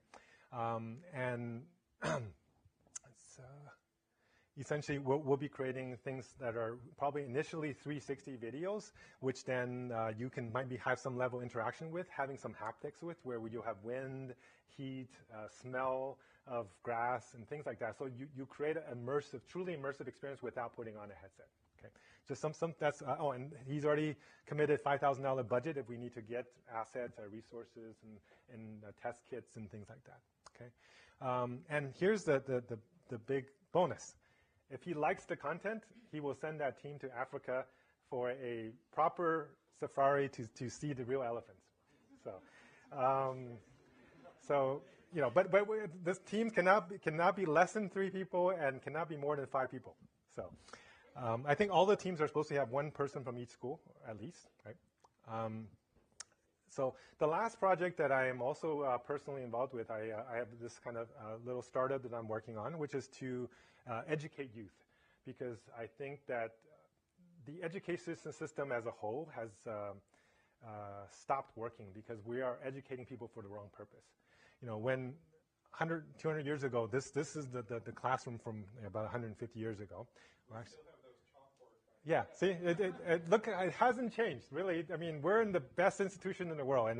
S1: Essentially, we'll be creating things that are probably initially 360 videos, which then you can have some level of interaction with, having some haptics with, where you'll have wind, heat, smell of grass, and things like that. So you create an immersive, truly immersive experience without putting on a headset. Okay, just that's. And he's already committed $5,000 budget if we need to get assets, resources, and test kits and things like that. Okay, and here's the big bonus. If he likes the content, he will send that team to Africa for a proper safari to see the real elephants. So, but this team cannot be less than 3 people and cannot be more than 5 people. So, I think all the teams are supposed to have 1 person from each school at least, right? So the last project that I am also personally involved with, I have this kind of little startup that I'm working on, which is to educate youth, because I think that the education system as a whole has stopped working because we are educating people for the wrong purpose. When 100, 200 years ago, this is the classroom from about 150 years ago. Yeah, see, look, it hasn't changed, really. I mean, we're in the best institution in the world, and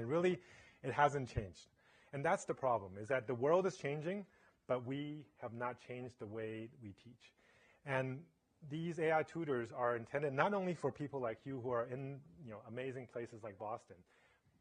S1: it hasn't changed. And that's the problem, is that the world is changing, but we have not changed the way we teach. And these AI tutors are intended not only for people like you who are in amazing places like Boston,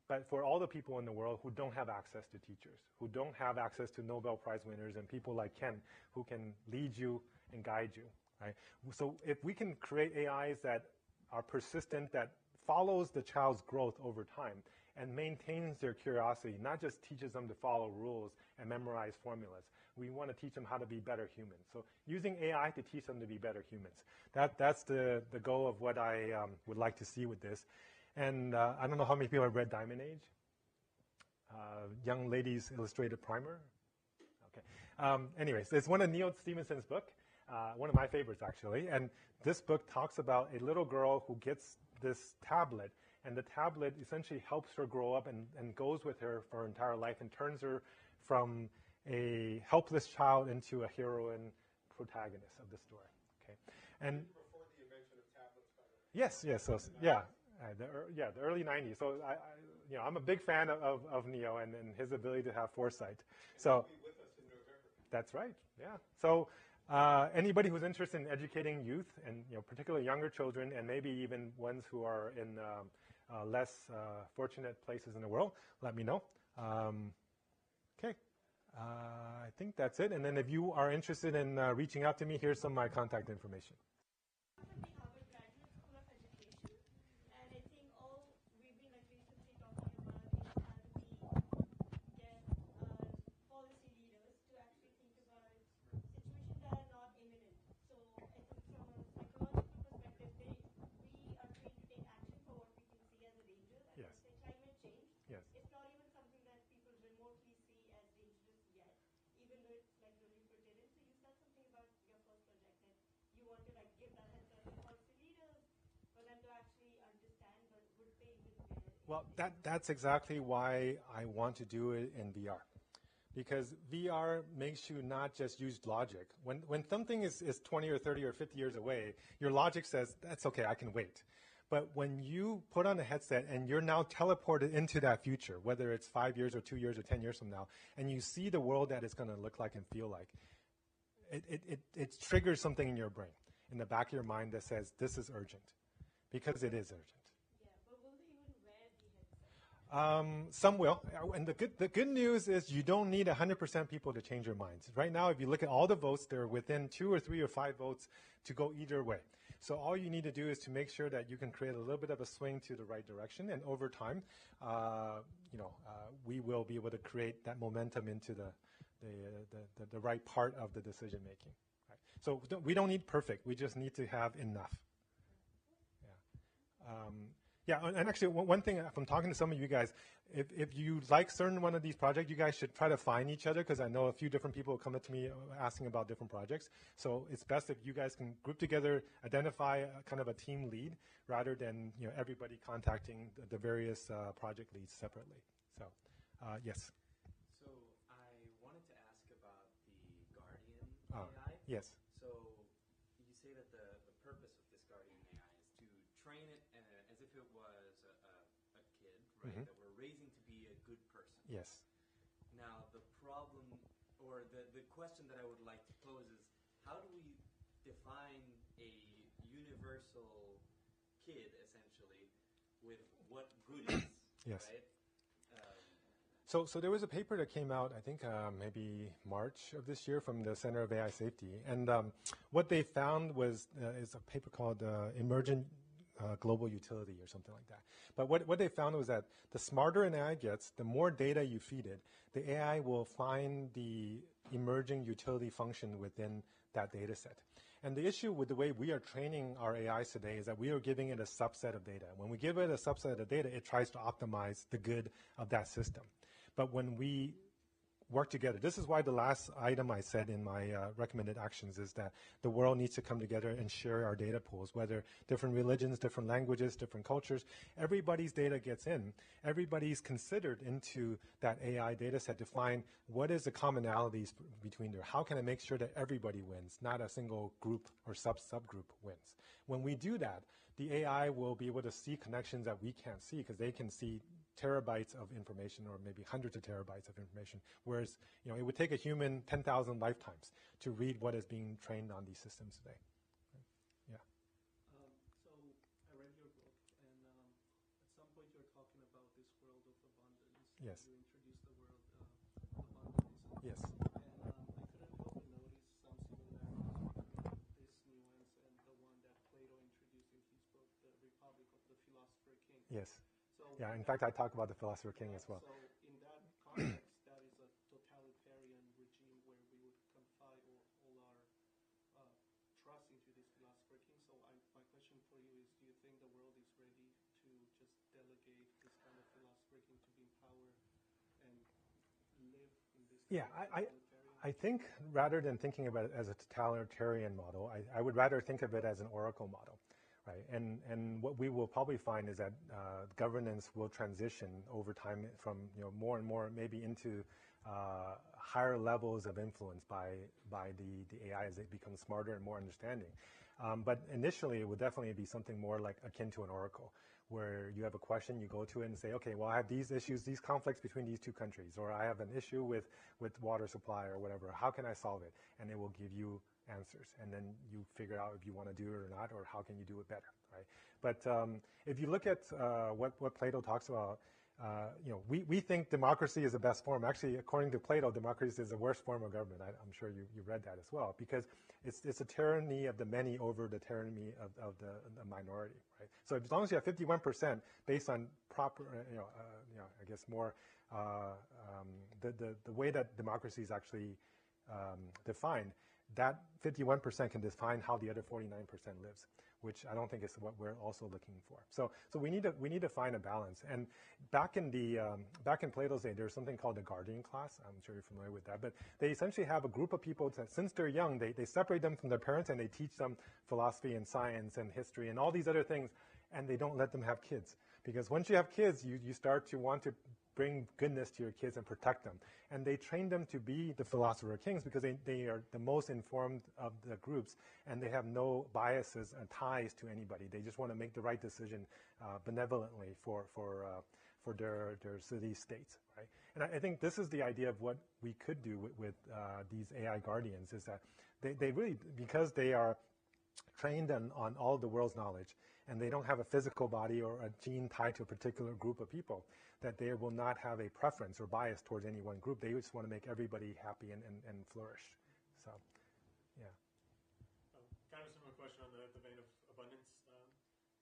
S1: but for all the people in the world who don't have access to teachers, who don't have access to Nobel Prize winners, and people like Ken who can lead you and guide you. Right? So if we can create AIs that are persistent, that follows the child's growth over time and maintains their curiosity, not just teaches them to follow rules and memorize formulas. We want to teach them how to be better humans. So using AI to teach them to be better humans. That's the goal of what I would like to see with this. And I don't know how many people have read Diamond Age. Young Ladies Illustrated Primer. Okay. Anyways, it's one of Neil Stephenson's book. One of my favorites, actually. And this book talks about a little girl who gets this tablet, and the tablet essentially helps her grow up and goes with her for her entire life and turns her from a helpless child into a heroine protagonist of the story. Okay, and
S3: before the invention of tablets, by the way.
S1: Yes. So the early '90s. So I'm a big fan of Neo and his ability to have foresight. So
S3: he'll be with us in November.
S1: That's right. Yeah. So. Anybody who's interested in educating youth, and particularly younger children, and maybe even ones who are in less fortunate places in the world, let me know. Okay, I think that's it. And then if you are interested in reaching out to me, here's some of my contact information. Well, that's exactly why I want to do it in VR. Because VR makes you not just use logic. When something is 20 or 30 or 50 years away, your logic says, that's okay, I can wait. But when you put on a headset and you're now teleported into that future, whether it's 5 years or 2 years or 10 years from now, and you see the world that it's going to look like and feel like, it triggers something in your brain, in the back of your mind that says, this is urgent. Because it is urgent. Some will, and the good news is you don't need 100% people to change their minds. Right now, if you look at all the votes, they're within 2 or 3 or 5 votes to go either way. So all you need to do is to make sure that you can create a little bit of a swing to the right direction, and over time, we will be able to create that momentum into the right part of the decision making. Right. So we don't need perfect. We just need to have enough. Yeah, and actually, one thing from talking to some of you guys, if you like certain one of these projects, you guys should try to find each other, because I know a few different people come up to me asking about different projects. So it's best if you guys can group together, identify kind of a team lead, rather than everybody contacting the various project leads separately. So, yes.
S4: So I wanted to ask about the Guardian AI.
S1: Yes.
S4: So you say that the purpose of this Guardian AI is to train it as if it was a kid, right,
S1: Mm-hmm.
S4: that we're raising to be a good person.
S1: Yes.
S4: Now, the problem, or the question that I would like to pose is, how do we define a universal kid, essentially, with what good is,
S1: Yes.
S4: right?
S1: So there was a paper that came out, I think maybe March of this year, from the Center of AI Safety. And what they found was is a paper called Emergent Global Utility or something like that. But what they found was that the smarter an AI gets, the more data you feed it, the AI will find the emerging utility function within that data set. And the issue with the way we are training our AIs today is that we are giving it a subset of data. When we give it a subset of data, it tries to optimize the good of that system. But when we work together, this is why the last item I said in my recommended actions is that the world needs to come together and share our data pools, whether different religions, different languages, different cultures. Everybody's data gets in. Everybody's considered into that AI data set to find what is the commonalities between there. How can I make sure that everybody wins, not a single group or subgroup wins? When we do that, the AI will be able to see connections that we can't see, because they can see terabytes of information, or maybe hundreds of terabytes of information, whereas it would take a human 10,000 lifetimes to read what is being trained on these systems today. Yeah.
S5: So I read your book, and at some point you were talking about this world of abundance.
S1: Yes.
S5: You introduced the word abundanism.
S1: Yes.
S5: And I couldn't help but notice some similarities between this nuance and the one that Plato introduced in his book, The Republic of the Philosopher King.
S1: Yes.
S5: So
S1: Yeah, in fact, I talk about the Philosopher King as well.
S5: So in that context, that is a totalitarian regime where we would confide all our trust into this Philosopher King. So my question for you is, do you think the world is ready to just delegate this kind of Philosopher King to be in power and live in this kind of totalitarian?
S1: I think rather than thinking about it as a totalitarian model, I would rather think of it as an oracle model. Right, and what we will probably find is that governance will transition over time from more and more maybe into higher levels of influence by the AI as it becomes smarter and more understanding. But initially, it would definitely be something more like akin to an oracle, where you have a question, you go to it and say, okay, well, I have these issues, these conflicts between these two countries, or I have an issue with water supply or whatever. How can I solve it? And it will give you answers, and then you figure out if you want to do it or not, or how can you do it better, right? But if you look at what Plato talks about, we think democracy is the best form. Actually, according to Plato, democracy is the worst form of government. I'm sure you read that as well, because it's a tyranny of the many over the tyranny of the minority, right? So as long as you have 51% based on proper, I guess more the way that democracy is actually defined, that 51% can define how the other 49% lives, which I don't think is what we're also looking for. So we need to find a balance. And back in Plato's day, there's something called the guardian class. I'm sure you're familiar with that. But they essentially have a group of people that, since they're young, they separate them from their parents, and they teach them philosophy and science and history and all these other things, and they don't let them have kids. Because once you have kids, you start to want to bring goodness to your kids and protect them. And they train them to be the philosopher kings because they are the most informed of the groups, and they have no biases and ties to anybody. They just want to make the right decision benevolently for their city states, right? And I think this is the idea of what we could do with these AI guardians, is that they really, because they are trained on all the world's knowledge, and they don't have a physical body or a gene tied to a particular group of people, that they will not have a preference or bias towards any one group. They just want to make everybody happy and flourish. So, yeah.
S6: Kind of a similar question on the vein of abundance.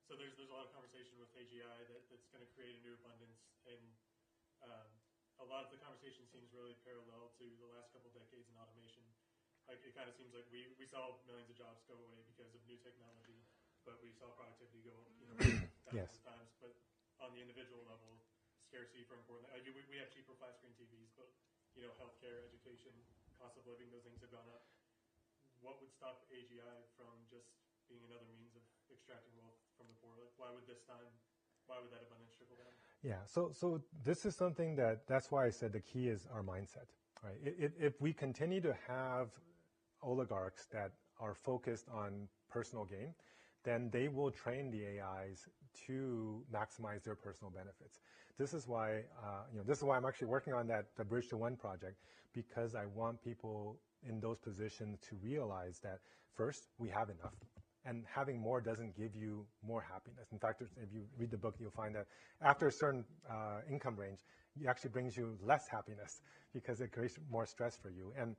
S6: So there's a lot of conversation with AGI that's going to create a new abundance, and a lot of the conversation seems really parallel to the last couple of decades in automation. Like, it kind of seems like we saw millions of jobs go away because of new technology, but we saw productivity go up, thousands of times. But on the individual level, scarcity for important. We have cheaper flat screen TVs, but healthcare, education, cost of living, those things have gone up. What would stop AGI from just being another means of extracting wealth from the poor? Like, why would that abundance trickle down?
S1: Yeah, so this is something that's why I said the key is our mindset, right? If we continue to have oligarchs that are focused on personal gain, then they will train the AIs to maximize their personal benefits. This is why, I'm actually working on the Bridge to One project, because I want people in those positions to realize that first, we have enough. And having more doesn't give you more happiness. In fact, if you read the book, you'll find that after a certain income range, it actually brings you less happiness because it creates more stress for you. And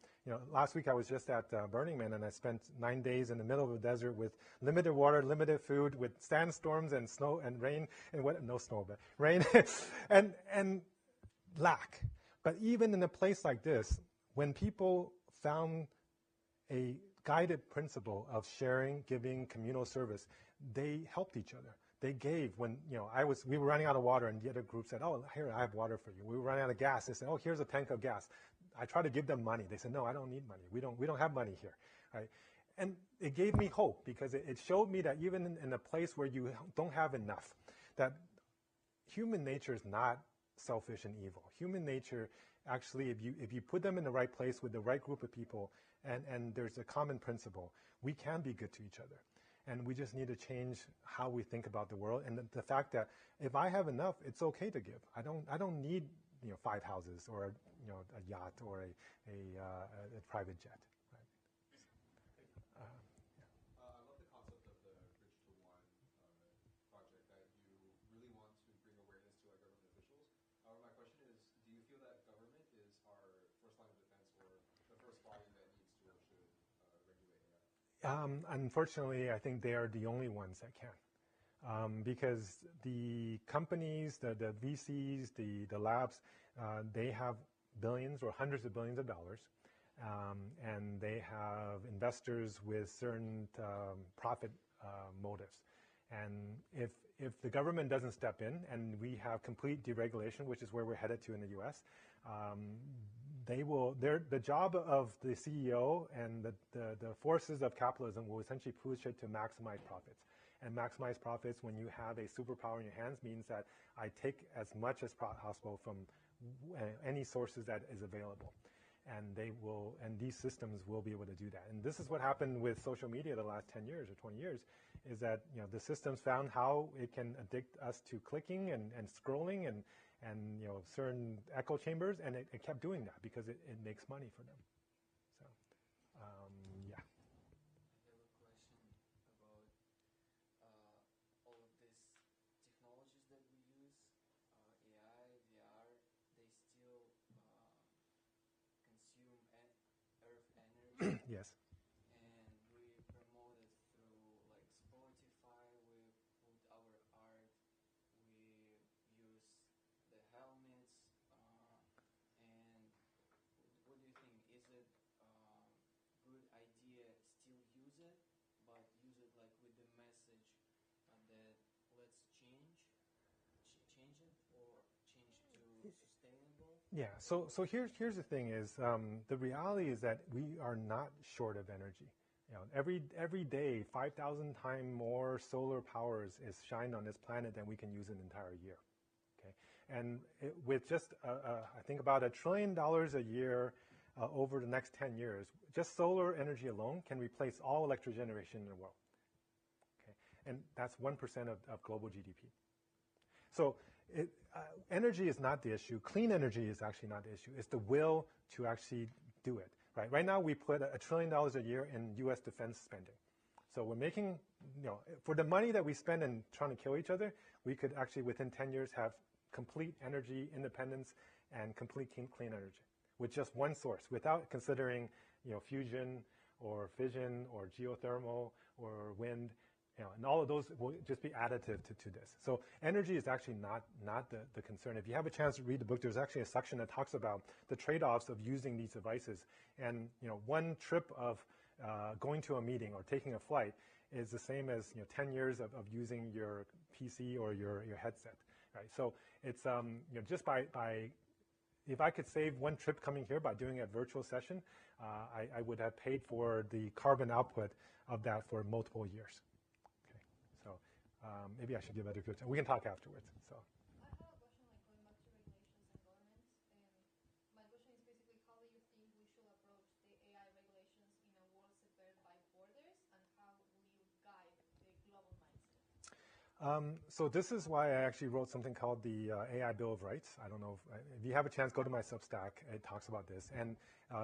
S1: last week I was just at Burning Man, and I spent 9 days in the middle of the desert with limited water, limited food, with sandstorms and snow and rain, and no snow, but rain, and lack. But even in a place like this, when people found a guided principle of sharing, giving, communal service, they helped each other. They gave when, we were running out of water, and the other group said, oh, here, I have water for you. We were running out of gas. They said, oh, here's a tank of gas. I tried to give them money. They said, no, I don't need money. We don't have money here, right? And it gave me hope, because it showed me that even in a place where you don't have enough, that human nature is not selfish and evil. Human nature, actually, if you put them in the right place with the right group of people, and there's a common principle, we can be good to each other. And we just need to change how we think about the world, and the fact that if I have enough, it's okay to give. I don't need 5 houses or a yacht or a private jet. Right?
S7: I love the concept of the Bridge to One project, that you really want to bring awareness to our government officials. My question is, do you feel that government is our first line of defense, or the first body that needs to or should regulate AI?
S1: Unfortunately, I think they are the only ones that can. Because the companies, the VCs, the labs, they have billions or hundreds of billions of dollars, and they have investors with certain profit motives. And if the government doesn't step in, and we have complete deregulation, which is where we're headed to in the U.S., the job of the CEO and the forces of capitalism will essentially push it to maximize profits. And maximize profits, when you have a superpower in your hands, means that I take as much as possible from any sources that is available. And these systems will be able to do that. And this is what happened with social media the last 10 years or 20 years, is that the systems found how it can addict us to clicking and scrolling and certain echo chambers, and it kept doing that because it makes money for them. So, yeah.
S8: I have a question about all of these technologies that we use, AI, VR, they still consume earth energy.
S1: Yes.
S8: And we promote it through like Spotify, we put our art, we use the helmets, and what do you think? Is it good idea still use it, but use it like with the message that let's change it, or change to sustainable?
S1: Yeah. So here's the thing: is the reality is that we are not short of energy. Every day, 5,000 times more solar power is shined on this planet than we can use an entire year. Okay, and with just I think about $1 trillion a year over the next 10 years, just solar energy alone can replace all electric generation in the world. Okay, and that's 1% of global GDP. So energy is not the issue. Clean energy is actually not the issue. It's the will to actually do it. Right now, we put $1 trillion a year in U.S. defense spending. So we're making, for the money that we spend in trying to kill each other, we could actually, within 10 years, have complete energy independence and complete clean energy with just one source, without considering, fusion or fission or geothermal or wind. and all of those will just be additive to this. So energy is actually not the concern. If you have a chance to read the book, there's actually a section that talks about the trade-offs of using these devices. And one trip of going to a meeting or taking a flight is the same as 10 years of using your PC or your headset, right? So it's just by if I could save one trip coming here by doing a virtual session, I would have paid for the carbon output of that for multiple years. Okay, so maybe I should give other people time. We can talk afterwards. So.
S9: I have a question, like going back to regulations and governments. And my question is basically, how do you think we should approach the AI regulations in a world separated by borders, and how will you guide the global mindset?
S1: So this is why I actually wrote something called the AI Bill of Rights. I don't know if you have a chance, go to my Substack. It talks about this. And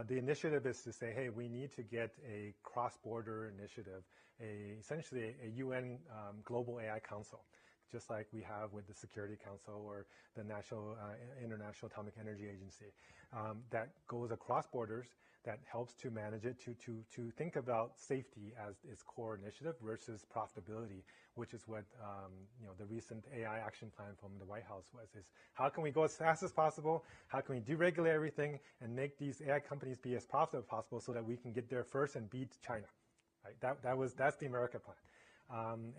S1: the initiative is to say, hey, we need to get a cross-border initiative, essentially a UN Global AI Council, just like we have with the Security Council or the International Atomic Energy Agency, that goes across borders, that helps to manage it, to think about safety as its core initiative versus profitability, which is what the recent AI action plan from the White House was, is how can we go as fast as possible, how can we deregulate everything and make these AI companies be as profitable as possible so that we can get there first and beat China, right? That's the America plan.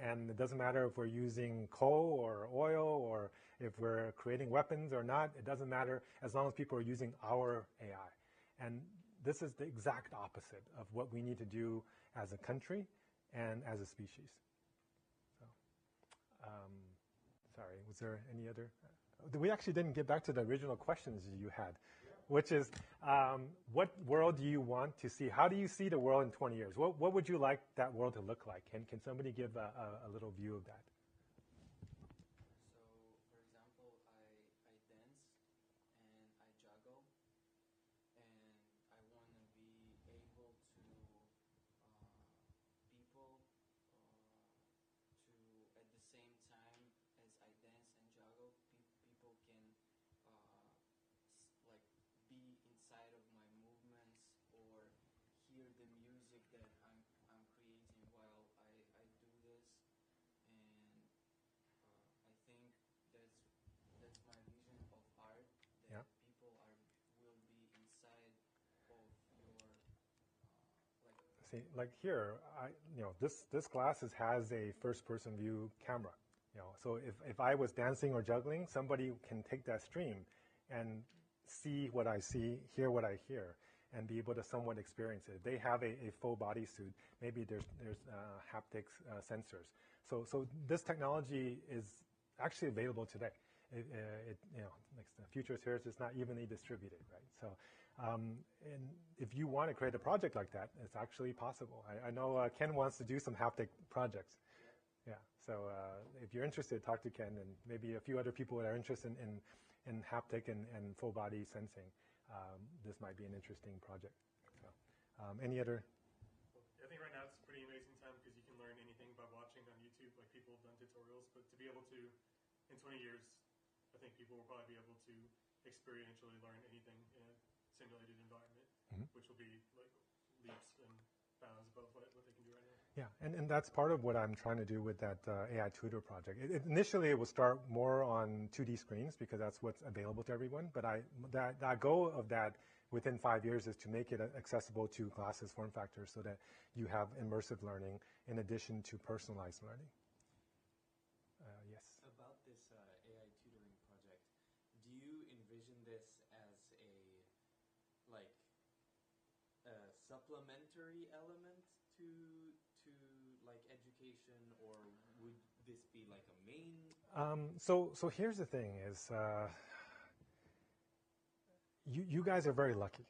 S1: And it doesn't matter if we're using coal or oil or if we're creating weapons or not, it doesn't matter as long as people are using our AI. And this is the exact opposite of what we need to do as a country and as a species. So, sorry, was there any other? We actually didn't get back to the original questions you had, which is, what world do you want to see? How do you see the world in 20 years? What would you like that world to look like? Can somebody give a little view of that?
S8: So, for example, I dance and I juggle, and I want to be able to people to at the same time as I dance and juggle, people can like be inside of my movements or hear the music that I'm creating while I do this, and I think that's my vision of art, that people will be inside of your like.
S1: See, like here, this glass has a first-person view camera. So if I was dancing or juggling, somebody can take that stream and see what I see, hear what I hear, and be able to somewhat experience it. They have a full body suit. Maybe there's haptics sensors. So this technology is actually available today. Like the future is here, it's just not evenly distributed, right? So, and if you want to create a project like that, it's actually possible. I know Ken wants to do some haptic projects. Yeah, so if you're interested, talk to Ken and maybe a few other people that are interested in haptic and full body sensing. This might be an interesting project. So, any other?
S6: Well, I think right now it's a pretty amazing time because you can learn anything by watching on YouTube. Like people have done tutorials, but to be able to, in 20 years, I think people will probably be able to experientially learn anything in a simulated environment, which will be like leaps and bounds above what they can do right now.
S1: Yeah, and that's part of what I'm trying to do with that AI tutor project. Initially, it will start more on 2D screens because that's what's available to everyone. But that goal of that within 5 years is to make it accessible to glasses form factors so that you have immersive learning in addition to personalized learning. Yes.
S4: About this AI tutoring project, do you envision this as a supplementary element to like education, or would this be like a main?
S1: So here's the thing: is you guys are very lucky,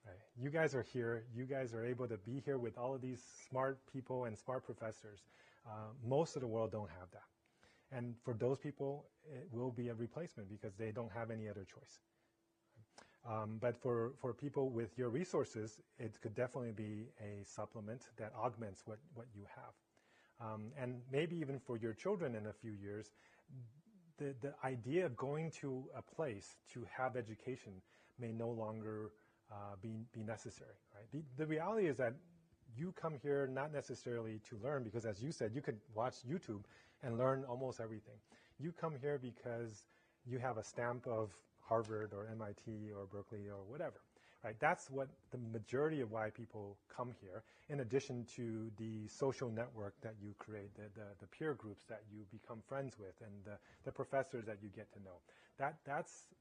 S1: right? You guys are here. You guys are able to be here with all of these smart people and smart professors. Most of the world don't have that, and for those people, it will be a replacement because they don't have any other choice. But for people with your resources, it could definitely be a supplement that augments what you have. And maybe even for your children in a few years, the idea of going to a place to have education may no longer be necessary. Right? The reality is that you come here not necessarily to learn, because as you said, you could watch YouTube and learn almost everything. You come here because you have a stamp of Harvard or MIT or Berkeley or whatever, right? That's what the majority of why people come here, in addition to the social network that you create, the peer groups that you become friends with, and the professors that you get to know. That's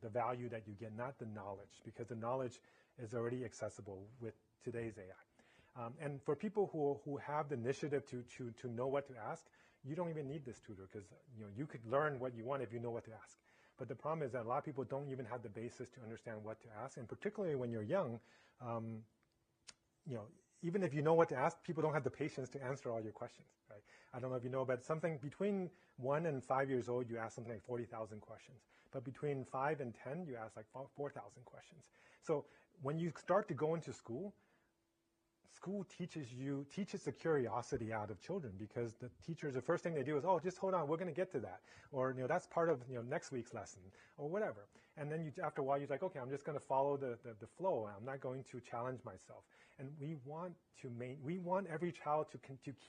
S1: the value that you get, not the knowledge, because the knowledge is already accessible with today's AI. And for people who have the initiative to know what to ask, you don't even need this tutor, because you could learn what you want if you know what to ask. But the problem is that a lot of people don't even have the basis to understand what to ask, and particularly when you're young, even if you know what to ask, people don't have the patience to answer all your questions, right? I don't know if you know, but something between 1 and 5 years old, you ask something like 40,000 questions. But between 5 and 10, you ask like 4,000 questions. So when you start to go into school teaches the curiosity out of children, because the teachers, the first thing they do is, oh, just hold on, we're going to get to that. Or, that's part of, next week's lesson or whatever. And then after a while, you're like, okay, I'm just going to follow the flow. I'm not going to challenge myself. And we want every child to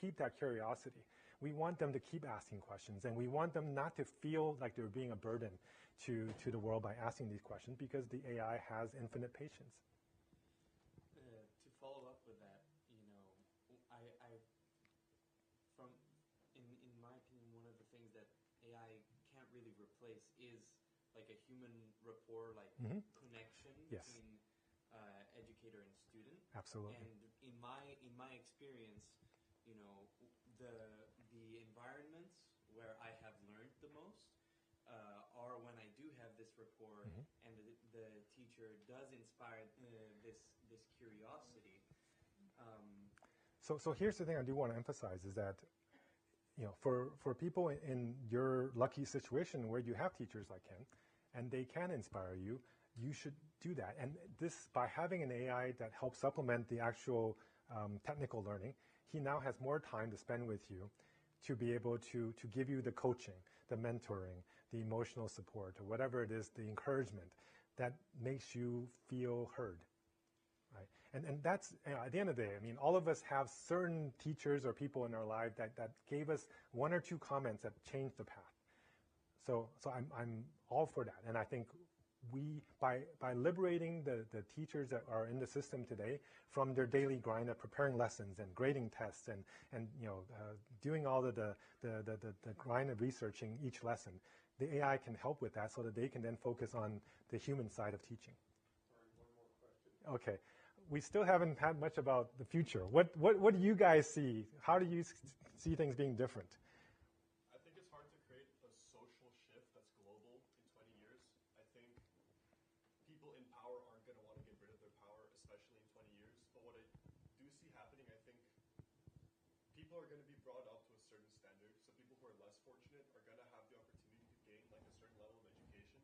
S1: keep that curiosity. We want them to keep asking questions, and we want them not to feel like they're being a burden to the world by asking these questions, because the AI has infinite patience.
S4: To follow up with that, in my opinion, one of the things that AI can't really replace is like a human rapport, like connection between educator and student.
S1: Absolutely.
S4: And in my experience, the environments where I have learned the most are when I do have this rapport, and the teacher does inspire this curiosity.
S1: So here's the thing I do want to emphasize is that, for people in your lucky situation where you have teachers like him, and they can inspire you, you should do that. And this, by having an AI that helps supplement the actual technical learning, he now has more time to spend with you to be able to give you the coaching, the mentoring, the emotional support, or whatever it is, the encouragement that makes you feel heard. Right? And that's, at the end of the day, all of us have certain teachers or people in our life that gave us 1 or 2 comments that changed the path. So I'm all for that. And I think by liberating the teachers that are in the system today from their daily grind of preparing lessons and grading tests and doing all the grind of researching each lesson, the AI can help with that so that they can then focus on the human side of teaching.
S3: Sorry, one more question.
S1: Okay. We still haven't had much about the future. What do you guys see? How do you see things being different?
S6: I think it's hard to create a social shift that's global in 20 years. I think people in power aren't going to want to get rid of their power, especially in 20 years. But what I do see happening, I think people are going to be brought up to a certain standard. So people who are less fortunate are going to have the opportunity to gain like a certain level of education.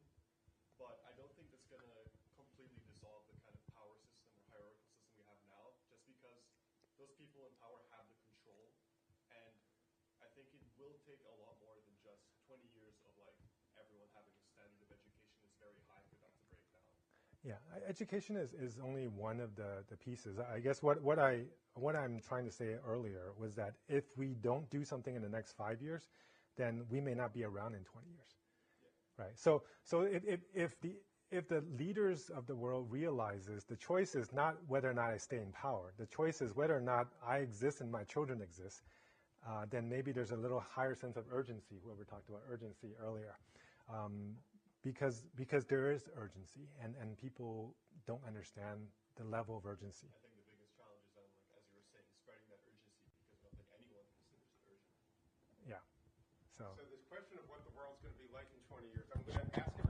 S6: But I don't think that's going to completely dissolve the kind of power system or hierarchical system we have now, just because those people in power have the control. And I think it will take a lot more than just 20 years of like everyone having a standard of education that's very high for that to break down.
S1: Yeah, education is only one of the pieces. I guess what I'm trying to say earlier was that if we don't do something in the next 5 years, then we may not be around in 20 years. Yeah. Right. So if the leaders of the world realizes the choice is not whether or not I stay in power, the choice is whether or not I exist and my children exist, then maybe there's a little higher sense of urgency. Whoever talked about urgency earlier, because there is urgency, and people don't understand the level of urgency.
S6: I think the biggest challenge is, like as you were saying, spreading that urgency, because I don't think anyone considers it urgent.
S1: Yeah. So
S3: this question of what the world's going to be like in 20 years, I'm going to ask